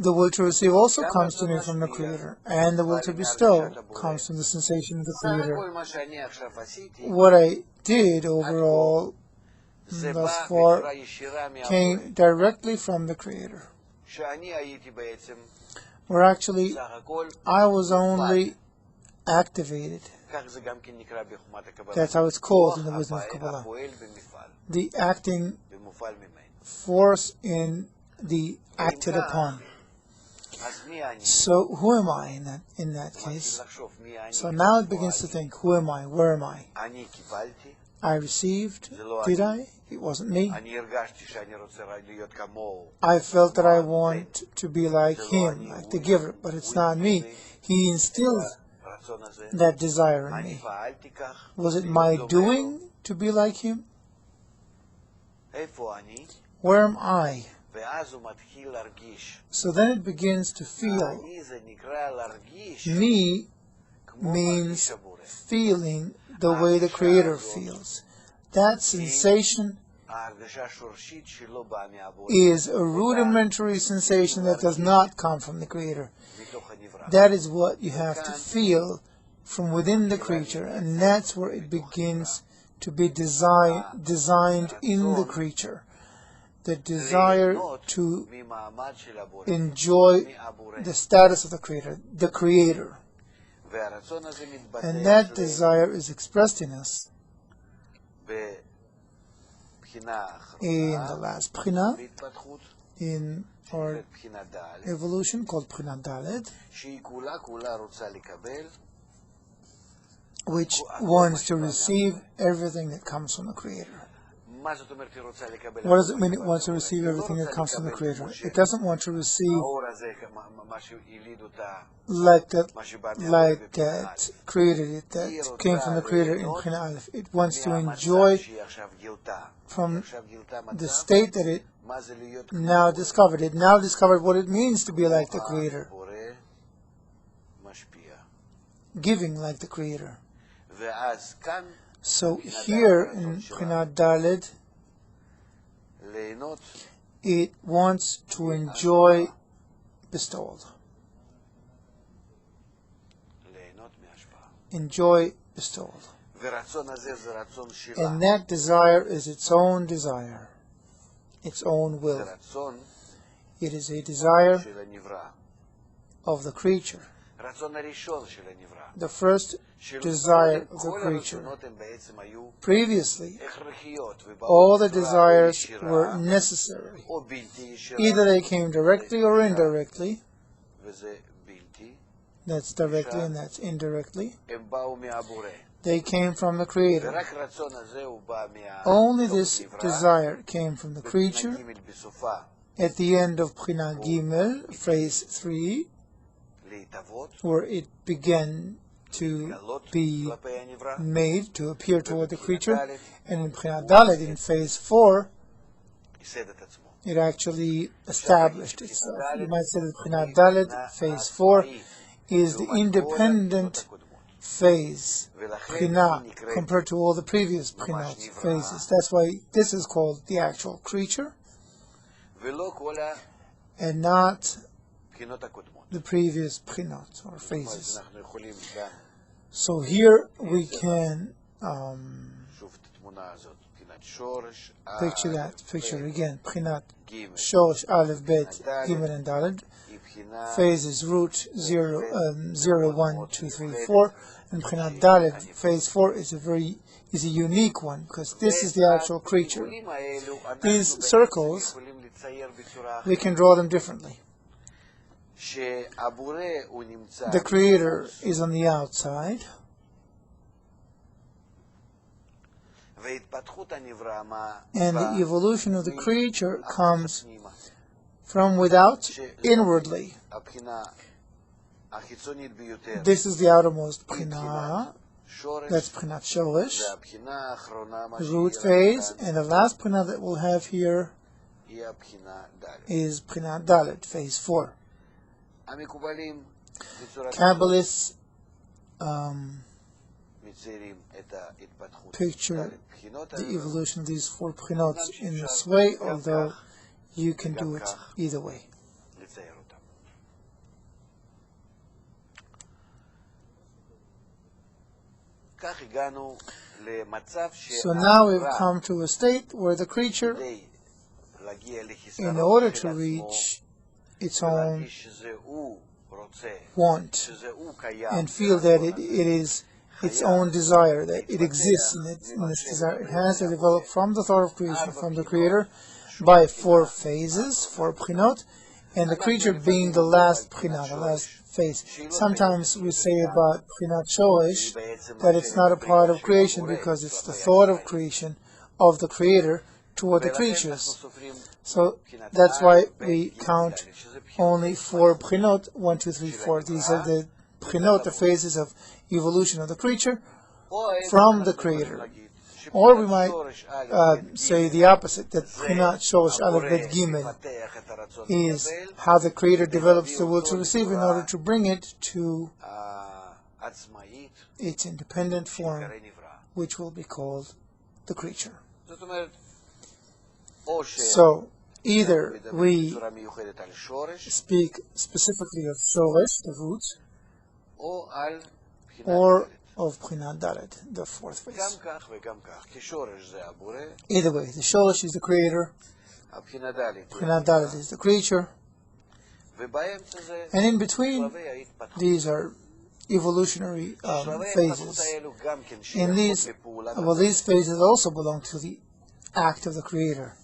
The will to receive also comes to me from the Creator, and the will to bestow comes from the sensation of the Creator. What I did overall thus far came directly from the Creator. Where actually I was only activated. That's how it's called in the Wisdom of Kabbalah. The acting force in the acted upon. So who am I in that case? So now it begins to think, who am I? Where am I? I received. Did I? It wasn't me. I felt that I want to be like him, like the giver, but it's not me. He instilled that desire in me. Was it my doing to be like him? Where am I? So then it begins to feel. Me means feeling the way the Creator feels. That sensation is a rudimentary sensation that does not come from the Creator. That is what you have to feel from within the creature, and that's where it begins to be designed in the creature. The desire to enjoy the status of the Creator. And that desire is expressed in us in the last B'china, in our evolution called B'chinat Daled, which wants to receive everything that comes from the Creator. What does it mean it wants to receive everything that comes from the Creator? It doesn't want to receive like that created it, that came from the Creator in B'chinat Aleph. It wants to enjoy from the state that it now discovered. It now discovered what it means to be like the Creator. Giving like the Creator. So here in B'chinat Daled, it wants to enjoy bestowal. Enjoy bestowal. And that desire is its own desire, its own will. It is a desire of the creature. The first desire of the creature. Previously, all the desires were necessary. Either they came directly or indirectly. That's directly and that's indirectly. They came from the Creator. Only this desire came from the creature. At the end of B'chinat Gimel, phase 3, where it began to be made to appear toward the creature, and in B'chinat Daled, in phase 4, it actually established itself. You might say that B'chinat Daled, phase 4, is the independent phase, B'china, compared to all the previous B'chinot phases. That's why this is called the actual creature, and not the previous B'chinot or phases. So here we can picture again, B'chinat Shoresh, Aleph, Bet, Gimel, and Daled, phase is root 0, 1, 2, 3, 4, and B'chinat Dalet, phase 4, is a unique one, because this is the actual creature. These circles, we can draw them differently. The Creator is on the outside, and the evolution of the creature comes from without inwardly. This is the outermost B'china, that's B'chinat Shoresh, the root phase, and the last B'china that we'll have here is B'chinat Dalet, phase 4. Kabbalists picture the evolution of these 4 B'chinot in this way, although you can do it either way. So now we've come to a state where the creature, in order to reach its own want and feel that it is its own desire, that it exists in its desire, it has to develop from the thought of creation, from the Creator, by 4 phases, 4 B'chinot, and the creature being the last B'china, the last phase. Sometimes we say about B'chinat Shoresh that it's not a part of creation because it's the thought of creation of the Creator toward the creatures. So that's why we count only 4 B'chinot, 1, 2, 3, 4. These are the B'chinot, the phases of evolution of the creature from the Creator. Or we might say the opposite, that B'chinat Shoresh Aleph Bet Gimel is how the Creator develops the will to receive in order to bring it to its independent form, which will be called the creature. So, either we speak specifically of Shoresh, the root, or of B'chinat Dalet, the 4th phase. Either way, the Shoresh is the Creator, B'chinat Dalet is the creature, and in between, these are evolutionary phases. In these phases also belong to the act of the Creator.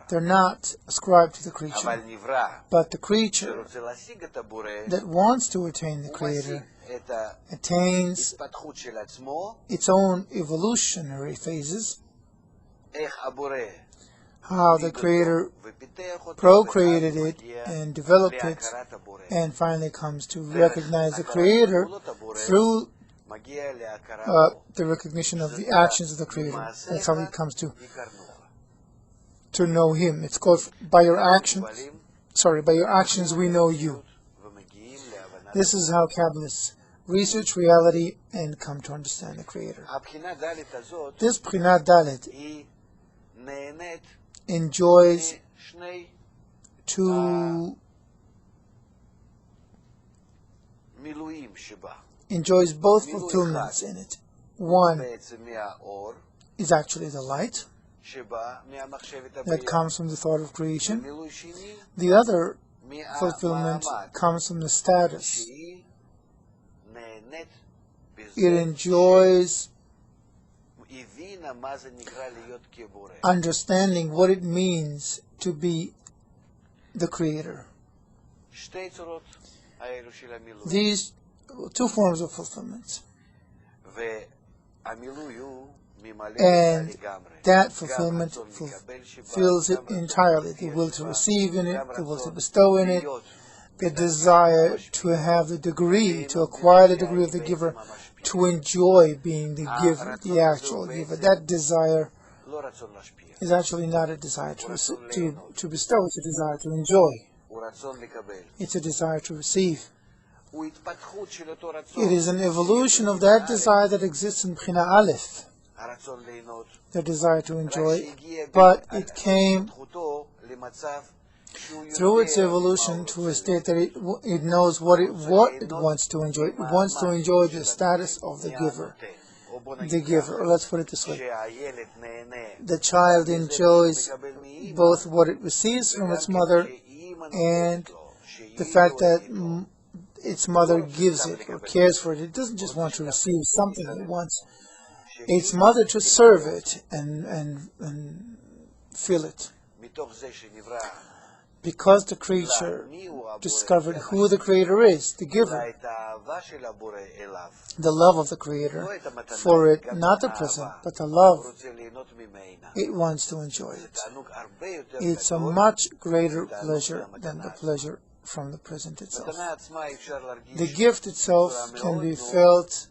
They're not ascribed to the creature, but the creature that wants to attain the Creator attains its own evolutionary phases, how the Creator procreated it and developed it, and finally comes to recognize the Creator through the recognition of the actions of the Creator. That's how he comes to know Him. It's called by your actions we know you. This is how Kabbalists research reality and come to understand the Creator. This B'chinat Dalet enjoys both fulfillments in it. One is actually the light that comes from the thought of creation. The other fulfillment comes from the status. It enjoys understanding what it means to be the Creator. These 2 forms of fulfillment. And that fulfillment fulfills it entirely. The will to receive in it, the will to bestow in it, the desire to have the degree, to acquire the degree of the giver, to enjoy being the giver, the actual giver. That desire is actually not a desire to bestow, it's a desire to enjoy. It's a desire to receive. It is an evolution of that desire that exists in B'china Aleph, the desire to enjoy, but it came through its evolution to a state that it knows what it wants to enjoy. It wants to enjoy the status of the giver. Or let's put it this way. The child enjoys both what it receives from its mother and the fact that its mother gives it or cares for it. It doesn't just want to receive something, it wants its mother to serve it and feel it. Because the creature discovered who the Creator is, the giver, the love of the Creator for it, not the present, but the love, it wants to enjoy it. It's a much greater pleasure than the pleasure from the present itself. The gift itself can be felt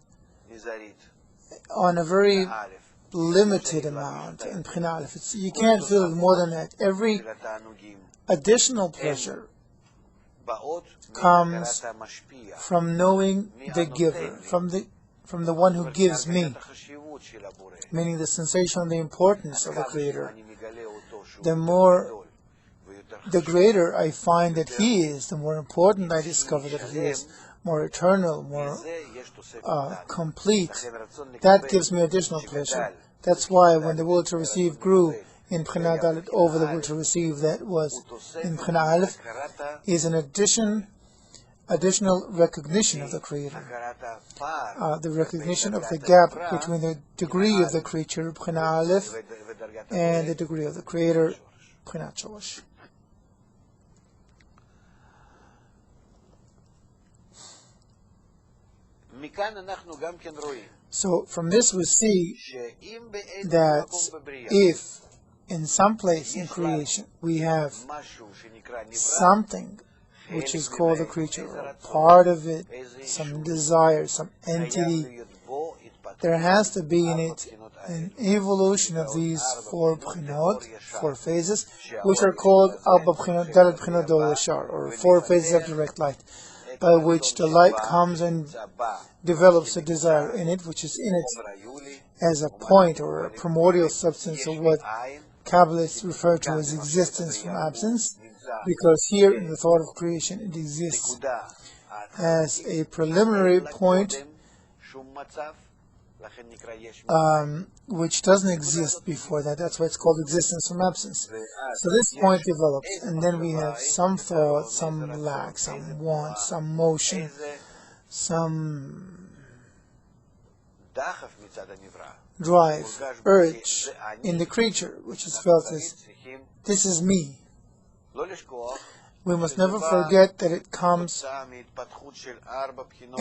on a very limited amount in B'china Aleph. You can't feel it more than that. Every additional pleasure comes from knowing the giver, from the one who gives me, meaning the sensation of the importance of the Creator. The greater I find that He is, the more important I discover that He is, more eternal, more complete. That gives me additional pleasure. That's why when the will to receive grew in B'china Dalet over the will to receive that was in B'china Aleph, is an additional recognition of the Creator. The recognition of the gap between the degree of the creature, B'china Aleph, and the degree of the Creator, B'china Shoresh. So from this we see that if in some place in creation we have something which is called a creature, or part of it, some desire, some entity, there has to be in it an evolution of these four b'chinot, four phases, which are called Arba B'chinot, Dalet B'chinot Dor Yashar, or four phases of direct light, by which the light comes and develops a desire in it, which is in it as a point or a primordial substance of what Kabbalists refer to as existence from absence, because here in the thought of creation it exists as a preliminary point which doesn't exist before that. That's why it's called existence from absence. So this point develops, and then we have some thought, some lack, some want, some motion, some drive, urge in the creature, which is felt as, this is me. We must never forget that it comes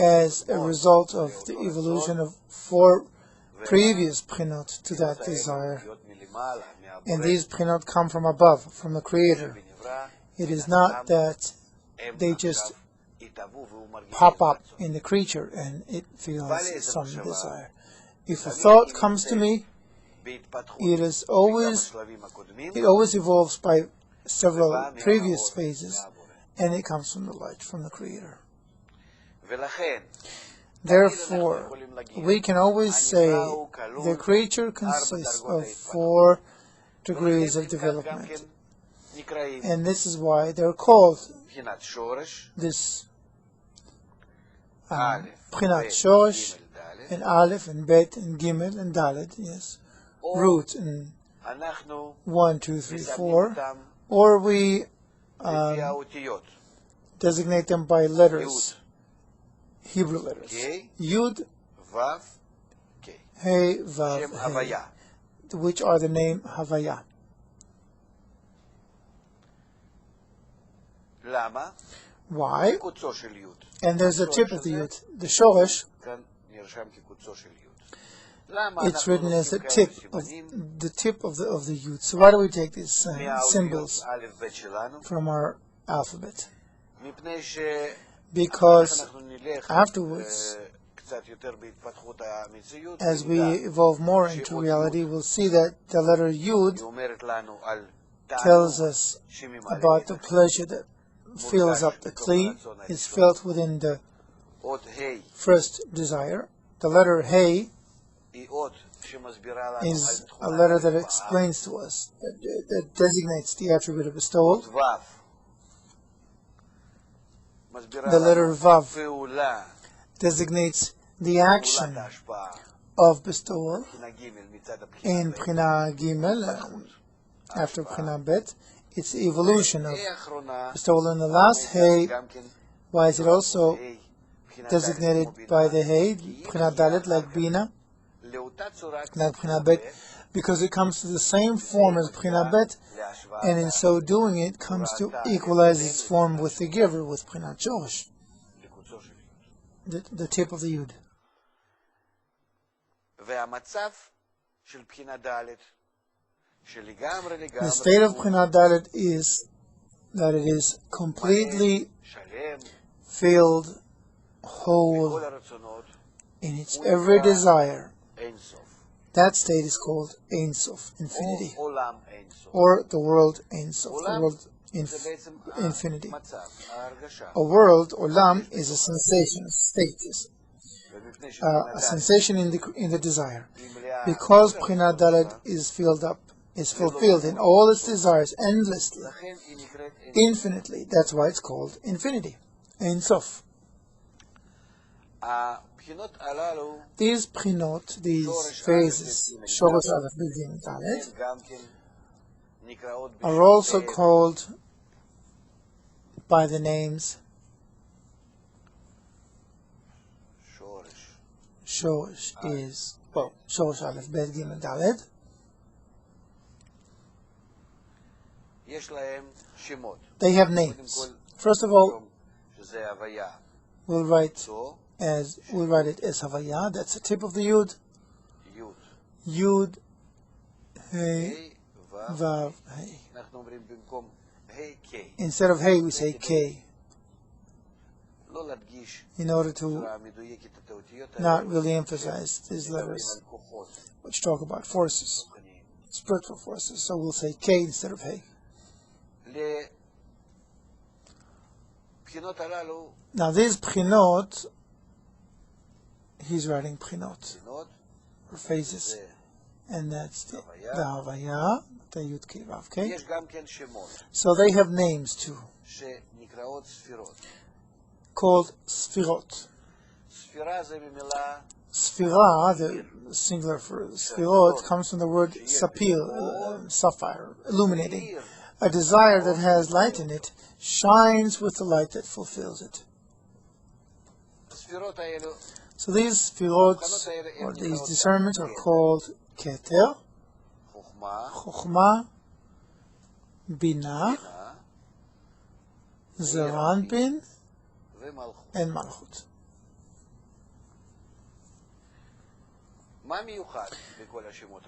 as a result of the evolution of four previous b'chinot to that desire. And these b'chinot come from above, from the Creator. It is not that they just pop up in the creature and it feels some desire. If a thought comes to me, it always evolves by several previous phases, and it comes from the light, from the Creator. Therefore, we can always say the creature consists of four degrees of development, and this is why they're called this B'chinat Shoresh, and Aleph, and Bet, and Gimel, and Dalet, yes, root, and 1, 2, 3, 4, or we designate them by letters, Hebrew letters, Yud, Hey, Vav, Hey, which are the name Havaya. Why? And there's a tip of the Yud, the Shoresh. It's written as the tip of the Yud. So why do we take these symbols from our alphabet? Because afterwards, as we evolve more into reality, we'll see that the letter Yud tells us about the pleasure that fills up the Kli, is felt within the first desire. The letter Hey is a letter that explains to us, that designates the attribute of bestowal. The letter Vav designates the action of bestowal in B'china Gimel, after B'china Bet. It's the evolution of bestowal in the last Hey. Why is it also designated by the Hey, B'china Dalet, like Bina, like B'china Bet? Because it comes to the same form as B'china Bet, and in so doing it comes to equalize its form with the giver, with B'china Shoresh, the tip of the Yud. The state of B'china Dalet is that it is completely filled, whole, in its every desire. That state is called Ein Sof, infinity, or the world Ein Sof, the world infinity. A world, olam, is a sensation, a state, a sensation in the desire. Because B'china Dalet is filled up, is fulfilled in all its desires endlessly, infinitely. That's why it's called infinity, Ein Sof. These B'chinot, these phases, Shoresh Aleph, Gimel, Dalet, are also called by the names Shoresh is, well, Shoresh Aleph, Bet, Gimel, Dalet. They have names. First of all, we'll write it as Havaya. That's the tip of the Yud. Yud, Hey, Vav, Hey. Instead of Hey, we say K, in order to not really emphasize these letters, which talk about forces, spiritual forces. So we'll say K instead of Hey. Now these B'chinot, he's writing B'chinot, or phases, and that's the Havaya, the Yud Kei Vav Kei. So they have names too, called Sfirot. Sfira, the singular for Sfirot, comes from the word sapir, sapphire, illuminating. A desire that has light in it shines with the light that fulfills it. So these Sfirot, or these discernments, are called Keter, Chokhmah, Bina, Zeranpin, and Malchut.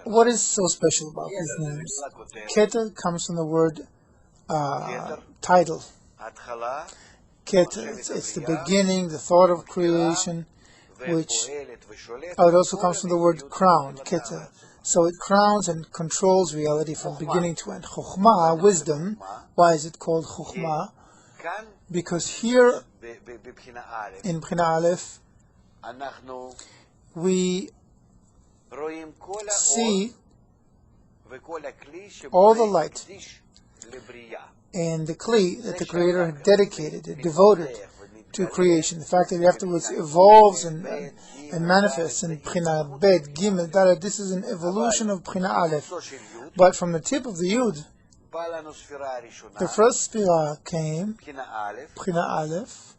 What is so special about these names? Keter comes from the word title. Keter, it's the beginning, the thought of creation, which it also comes from the word crown, Keter. So it crowns and controls reality from beginning to end. Chokhmah, wisdom. Why is it called Chokhmah? Because here in B'china Aleph, we see all the light and the Kli that the Creator had dedicated, devoted to creation. The fact that it afterwards evolves and manifests in B'china Bet, Gimel, Dalet. This is an evolution of B'china Aleph. But from the tip of the Yud, the first Sfira came, B'china Aleph,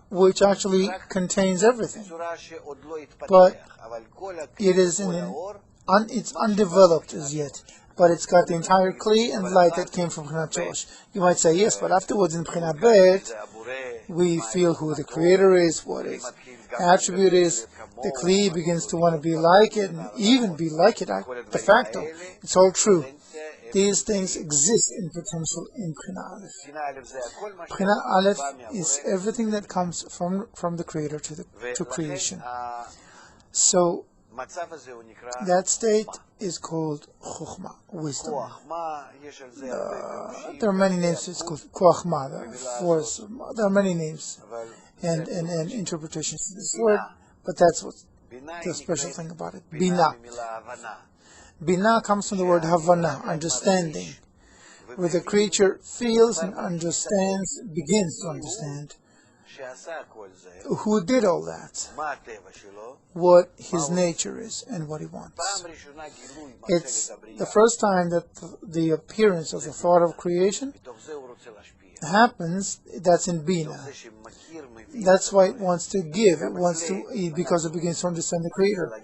which actually contains everything, but it is it's undeveloped as yet. But it's got the entire Kli and light that came from B'china Shoresh. You might say, yes, but afterwards in B'china Bet, we feel who the Creator is, what His attribute is. The Kli begins to want to be like it, and even be like it de facto. It's all true. These things exist in potential in B'china Aleph. B'china Aleph is everything that comes from the Creator to creation. So that state is called Chokhmah, wisdom. There are many names. It's called Koachmah, the force. There are many names and interpretations to this word, but that's what the special thing about it. Bina. Bina comes from the word Havana, understanding, where the creature feels and understands, begins to understand who did all that, what his nature is, and what he wants. It's the first time that the appearance of the thought of creation happens, that's in Bina. That's why it wants to give, because it begins to understand the Creator.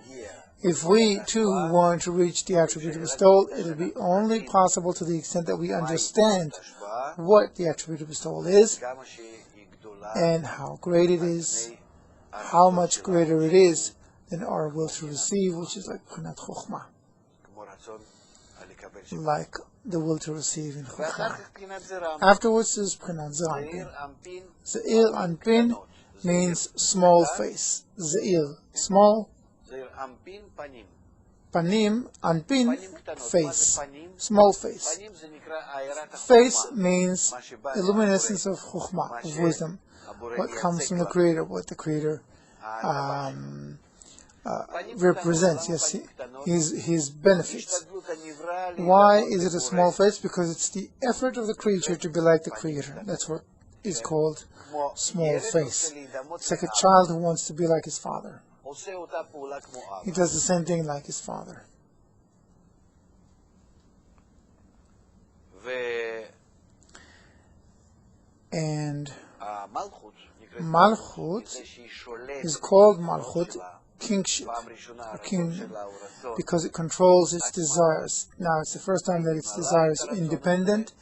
If we too want to reach the attribute of bestowal, it will be only possible to the extent that we understand what the attribute of bestowal is, and how great it is, how much greater it is than our will to receive, which is like Prinat Chokhmah, like the will to receive in Chokhmah. Afterwards is Prinat Zeir Anpin. Zeir Anpin means small face. Zeir, small. Panim, Anpin, face, small face. Face means the luminescence of Chokhmah, of wisdom, what comes from the Creator, what the Creator represents, yes, his benefits. Why is it a small face? Because it's the effort of the creature to be like the Creator. That's what is called small face. It's like a child who wants to be like his father. He does the same thing like his father. And Malchut is called Malchut, kingship, or kingdom, because it controls its desires. Now, it's the first time that its desires are independent.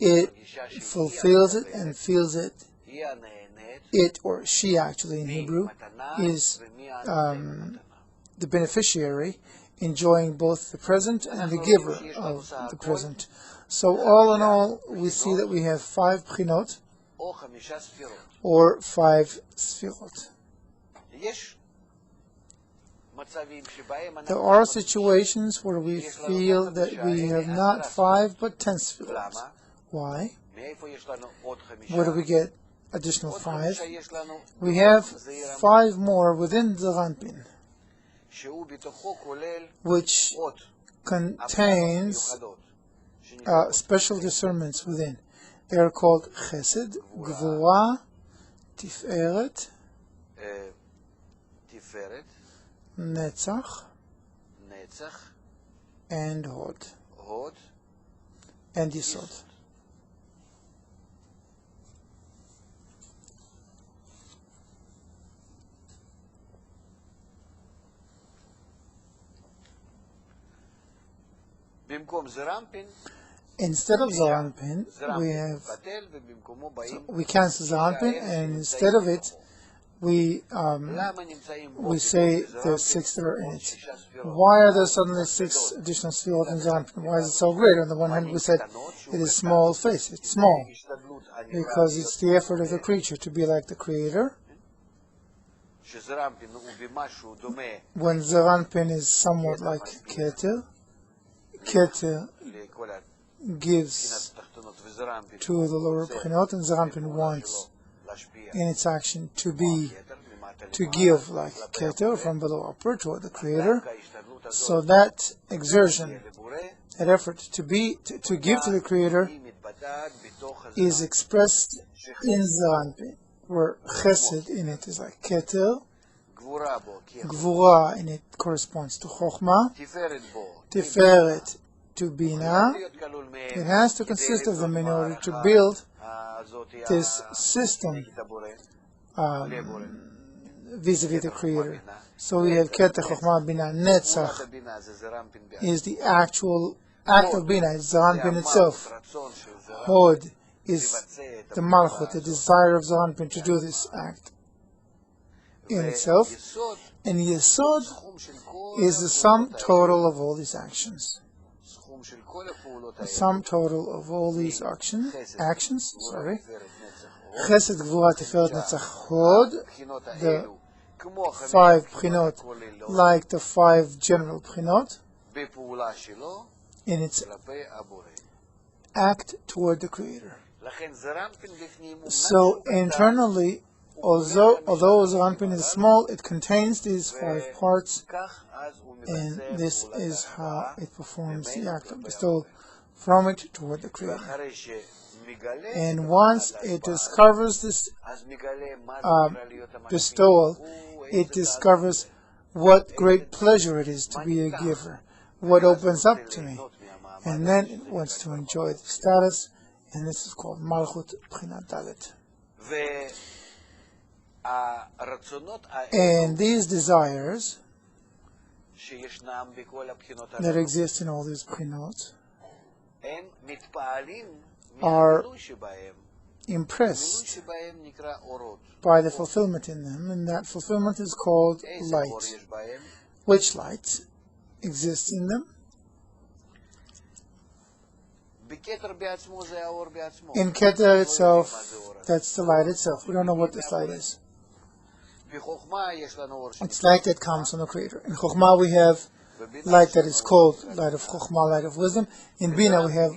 It fulfills it and feels it. It, or she actually in Hebrew, is the beneficiary, enjoying both the present and the giver of the present. So all in all, we see that we have 5 Pchinot, or 5 Sfirot. There are situations where we feel that we have not 5 but 10 Sfirot. Why? Where do we get additional 5? We have 5 more within the Zeir Anpin, which contains special discernments within. They are called Chesed, Gvura, Tiferet, Netzach, and Hod, and Yisod. Instead of Zeir Anpin, we cancel Zeir Anpin, and instead of it, we say there's 6 that are in it. Why are there suddenly 6 additional Sfirot in Zeir Anpin? Why is it so great? On the one hand, we said it is small face. It's small because it's the effort of the creature to be like the Creator. When Zeir Anpin is somewhat like Keter, Keter gives to the lower Pchinot, and Zeir Anpin wants in its action to give like Keter, from below upward toward the Creator. So that exertion, that effort to give to the Creator is expressed in Zeir Anpin, where Chesed in it is like Keter, Gvura in it corresponds to Chokhmah, Tiferet to Bina. It has to consist of them in order to build this system vis-a-vis the Creator. So we have Keter, Chokhmah, Bina. Netzach is the actual act of Bina, it's Zeir Anpin itself. Hod is the Malchut, the desire of Zeir Anpin to do this act in itself. And Yesod is the sum total of all these actions. The sum total of all these actions. Chesed, Gvura, Tiferet, Netzach, Hod, the 5 Pchinot, like the 5 general Pchinot, in its act toward the Creator. So internally, although Zeir Anpin is small, it contains these 5 parts, and this is how it performs the act of bestowal from it toward the Creator. And once it discovers this bestowal, it discovers what great pleasure it is to be a giver, what opens up to me. And then it wants to enjoy the status, and this is called Malchut B'chinat Dalet. And these desires that exist in all these B'chinot are impressed by the fulfillment in them, and that fulfillment is called light. Which light exists in them? In Keter itself, that's the light itself. We don't know what this light is. It's light that comes from the Creator. In Chokhmah we have light that is called light of Chokhmah, light of wisdom. In Bina we have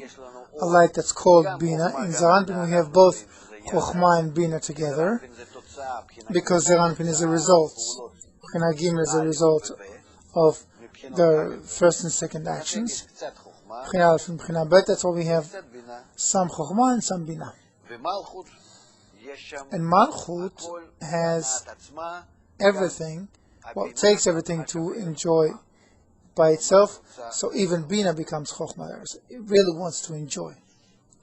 a light that's called Bina. In Zaranpin we have both Chokhmah and Bina together, because Zaranpin is a result. B'china Gimel is a result of the first and second actions. B'china Aleph and B'china Bet, that's why we have some Chokhmah and some Bina. And Malchut has everything, well, it takes everything to enjoy by itself, so even Bina becomes Chokhmah. It really wants to enjoy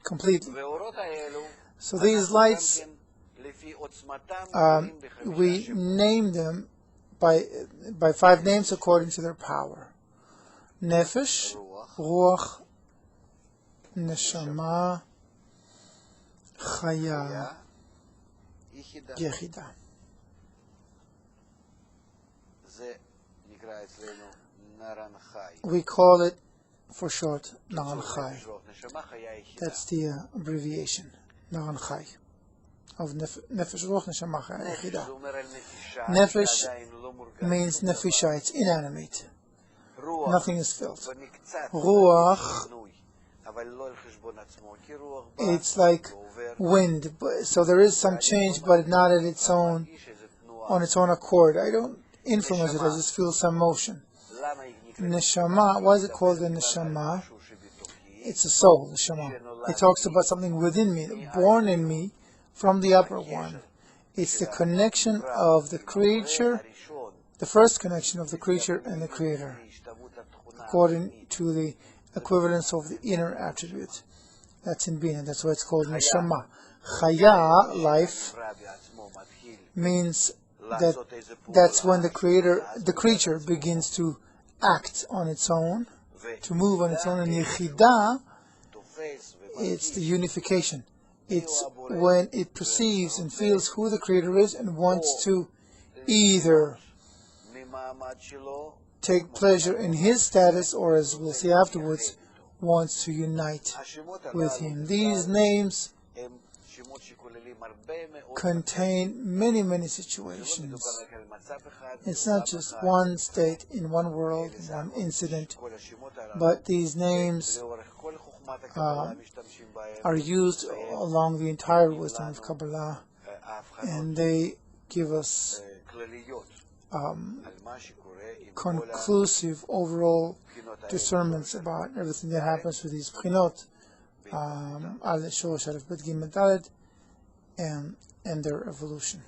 completely. So these lights, we name them by 5 names according to their power. Nefesh, Ruach, Neshama, Chaya, Yechida. We call it, for short, Naran Chai. That's the abbreviation, Naran Chai, of Nefesh, Ruach, Neshama, Chaya, Yechida. Nefesh means Nefisha, it's inanimate. Nothing is filled. Ruach, it's like wind, so there is some change, but not at its own, on its own accord. I don't influence it, I just feel some motion. Neshama, why is it called the Neshama? It's a soul, Neshama. It talks about something within me, born in me from the upper one. It's the connection of the creature, the first connection of the creature and the Creator, according to the equivalence of the inner attribute. That's in Bina, that's why it's called Neshama. Chaya, life, means that's when the creature begins to act on its own, to move on its own. And Yechida, it's the unification. It's when it perceives and feels who the Creator is and wants to either take pleasure in His status, or, as we'll see afterwards, wants to unite with Him. These names contain many, many situations. It's not just one state in one world, one incident, but these names are used along the entire wisdom of Kabbalah, and they give us conclusive overall discernments about everything that happens with these B'chinot, Al Shorosh Aleph Bet Gimel Dalet, and their evolution.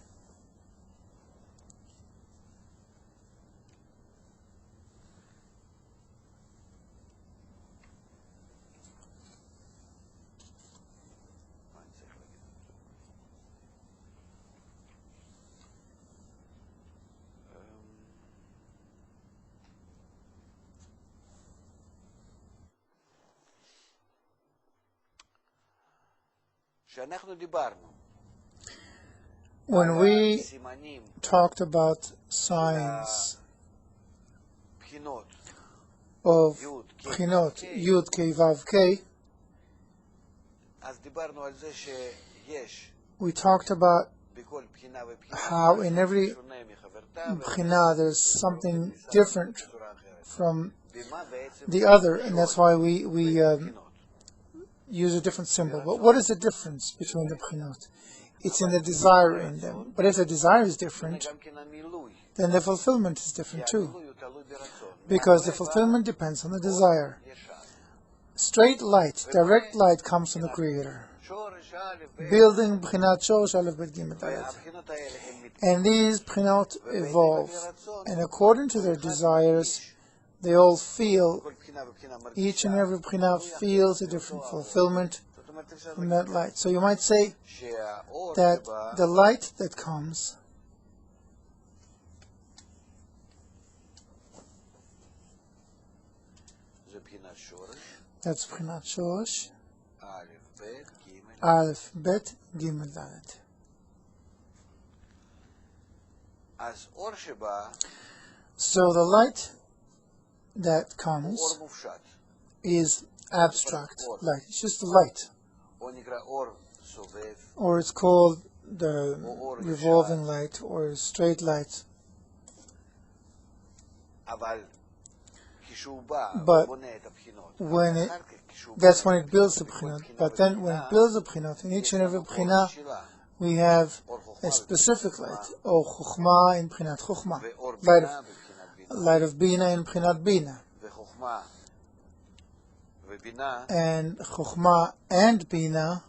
When we talked about signs of B'chinot Yud Kei Vav Kei, we talked about how in every B'china there's something different from the other, and that's why we use a different symbol. But what is the difference between the B'chinot? It's in the desire in them. But if the desire is different, then the fulfillment is different too, because the fulfillment depends on the desire. Straight light, direct light, comes from the Creator. building B'chinat Shorosh Aleph Bet Gimel Dalet. And these B'chinot evolve, and according to their desires, they all feel, each and every B'china feels a different fulfillment from that light. So you might say that the light that comes that's B'chinat Shorosh Aleph Bet Gimel Dalet. So the light that comes is abstract light. It's just a light. Or it's called the revolving light or straight light. But that's when it builds the B'chinot. But then when it builds the B'chinot, in each and every B'china, we have a specific light, or Chokhmah in B'chinat Chokhmah, light of Bina in B'chinat Bina, and Chokhmah and Bina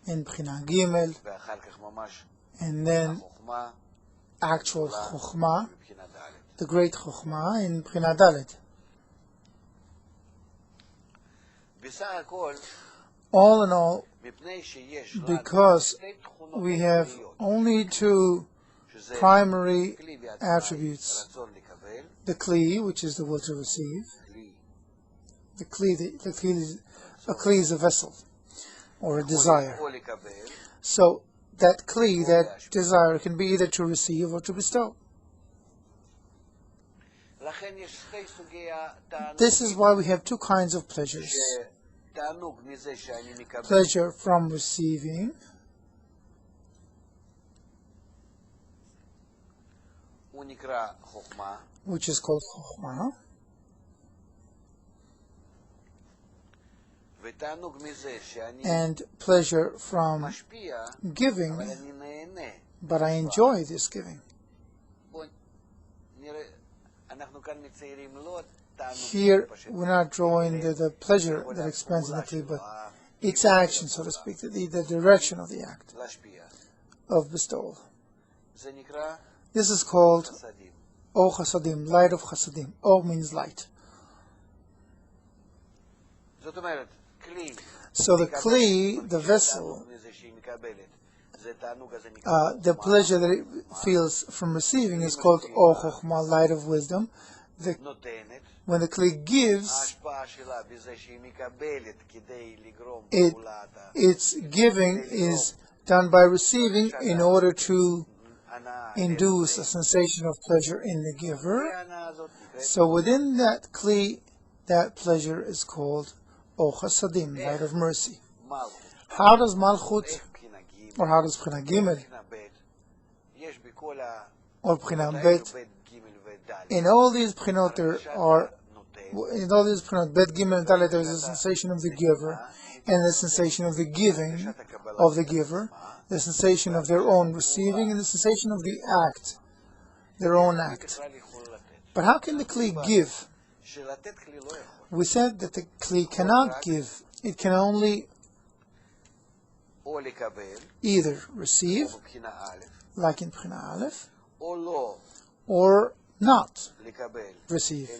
in B'chinat Gimel, and then actual Chokhmah, the great Chokhmah in B'chinat Dalet. All in all, because we have only two primary attributes, the Kli, which is the will to receive. A Kli is a vessel, or a desire. So that Kli, that desire, can be either to receive or to bestow. This is why we have two kinds of pleasures. Pleasure from receiving, which is called Chokhmah, and pleasure from giving, but I enjoy this giving. Here, we're not drawing the pleasure that expands in the Kli, but its action, so to speak, the direction of the act of bestowal. This is called Or Chasadim, light of Chasadim. Or means light. So the Kli, the vessel, the pleasure that it feels from receiving is called Or Chokhmah, light of wisdom. When the Kli gives, its giving is done by receiving in order to induce a sensation of pleasure in the giver. So within that Kli, that pleasure is called Or Chasadim, light of mercy. How does Malchut, or how does B'chinat Gimel, or B'chinat Bet, in all these B'chinot Bet Gimel and Dalet, there is a sensation of the giver, and the sensation of the giving of the giver, the sensation of their own receiving, and the sensation of the act, their own act. But how can the Kli give? We said that the Kli cannot give. It can only either receive, like in B'china Aleph, or not receive,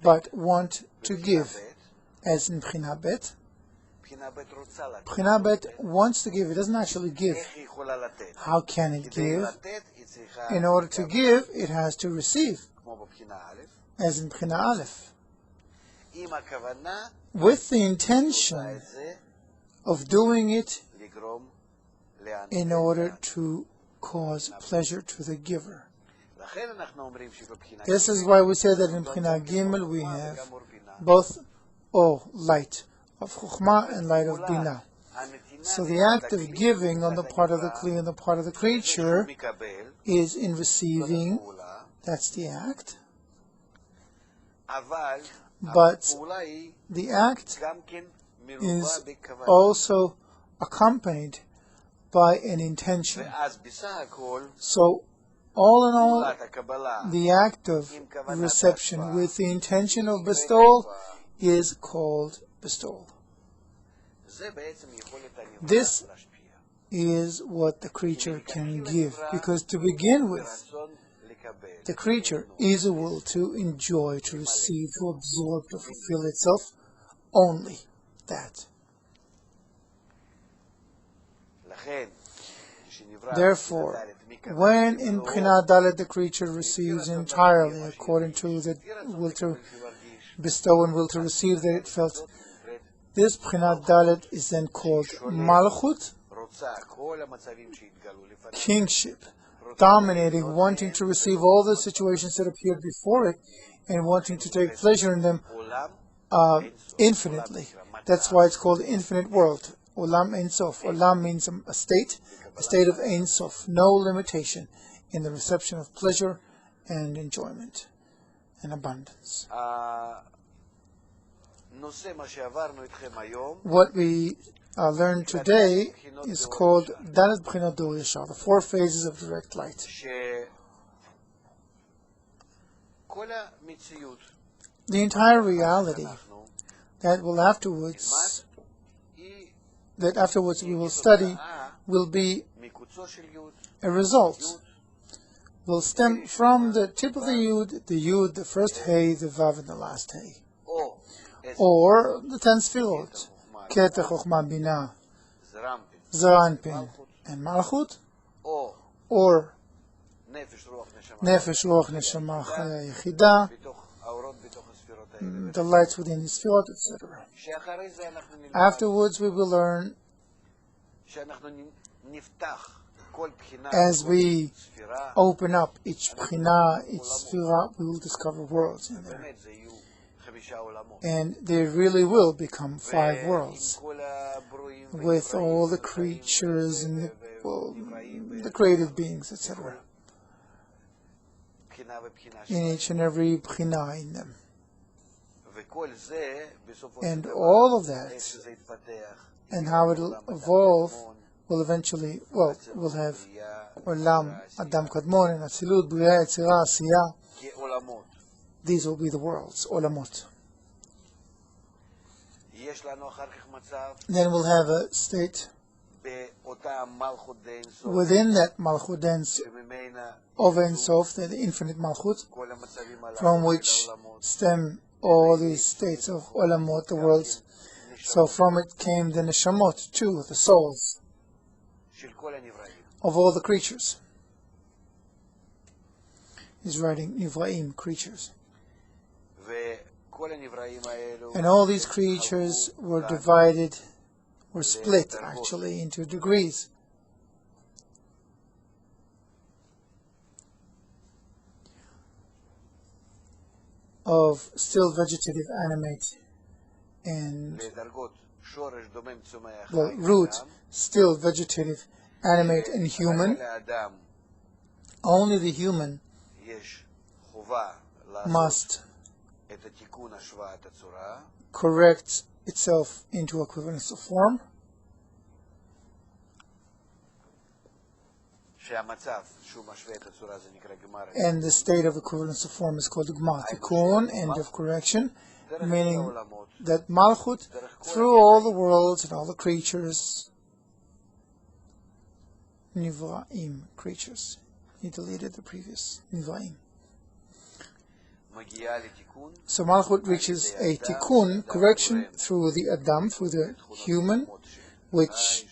but want to give, as in B'china Bet. B'china Bet wants to give, it doesn't actually give. How can it give? In order to give, it has to receive, as in B'china Aleph, with the intention of doing it in order to cause pleasure to the giver. This is why we say that in B'china Gimel we have both light of Chokhmah and light of Bina. So the act of giving on the part of the Kli and the part of the creature is in receiving, that's the act. But the act is also accompanied by an intention. So all in all, the act of reception with the intention of bestowal is called bestowal. This is what the creature can give, because to begin with, the creature is a will to enjoy, to receive, to absorb, to fulfill itself, only that. Therefore, when in B'china Dalet the creature receives entirely according to the will to bestow and will to receive that it felt, this B'china Dalet is then called Malchut, kingship, dominating, wanting to receive all the situations that appeared before it and wanting to take pleasure in them infinitely. That's why it's called infinite world. Olam Ein Sof. Olam means a state of Ein Sof, no limitation in the reception of pleasure and enjoyment and abundance. What we learned today is called Dalet B'chinot Dor Yashar, the 4 phases of direct light. The entire reality that afterwards we will study will be a result, will stem from the tip of the Yud, the first Hey, the Vav, and the last Hey. Or the 10 Sfirot, Keter, Chochmah, Binah, Zaranpin, and Malchut, or Nefesh, Ruach, Neshama, Chaya, Yechidah, the lights within the Sfirot, etc. Afterwards we will learn, as we open up each B'china, each Sfira, we will discover worlds in there. And there really will become 5 worlds, with all the creatures and the created beings, etc. in each and every B'china in them. And all of that, and how it will evolve, will eventually, we'll have Olam, Adam Kadmon, and Atzilut, Bria, Yetzirah, Asiyah. These will be the worlds, Olamot. Then we'll have a state within that Malchut dance of Ein Sof, the infinite Malchut, from which stem all these states of Olamot, the worlds. So from it came the Neshamot too, the souls of all the creatures. He's writing Nivraim, creatures. And all these creatures were divided, were split actually into degrees. Of still vegetative, animate, and root, still vegetative, animate, and human. Only the human must correct itself into equivalence of form. And the state of equivalence of form is called Gmar Tikkun, end of correction, meaning that Malchut, through all the worlds and all the creatures, Nivraim, creatures. He deleted the previous Nivraim. So Malchut reaches a Tikkun, correction, through the Adam, through the human, which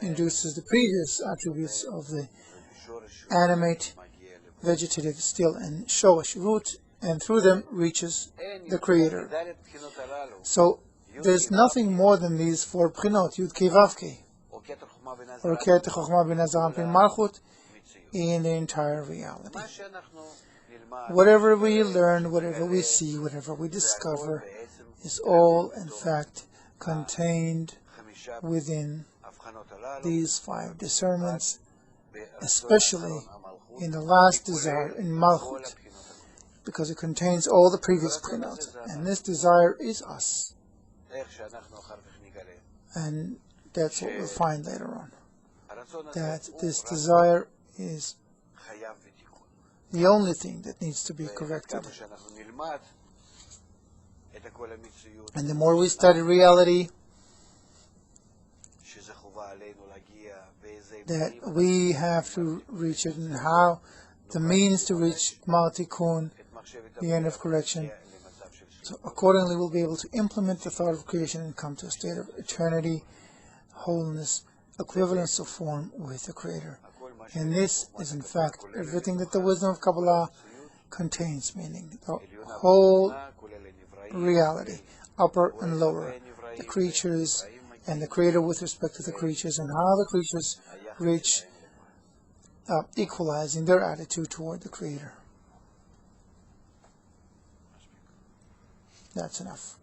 induces the previous attributes of the animate, vegetative, still, and shoresh, root, and through them reaches the Creator. So there's nothing more than these 4 B'chinot, Yud Kei Vav Kei, or Keter Chochmah Binah Zaranpin Malchut, in the entire reality. Whatever we learn, whatever we see, whatever we discover, is all, in fact, contained within these 5 discernments, especially in the last desire, in Malchut, because it contains all the previous B'chinot, and this desire is us. And that's what we'll find later on, that this desire is the only thing that needs to be corrected. And the more we study reality, that we have to reach it, and how the means to reach Maltikun, the end of correction. So accordingly, we'll be able to implement the thought of creation and come to a state of eternity, wholeness, equivalence of form with the Creator. And this is in fact everything that the wisdom of Kabbalah contains, meaning the whole reality, upper and lower, the creatures and the Creator with respect to the creatures, and how the creatures reach equalizing their attitude toward the Creator. That's enough.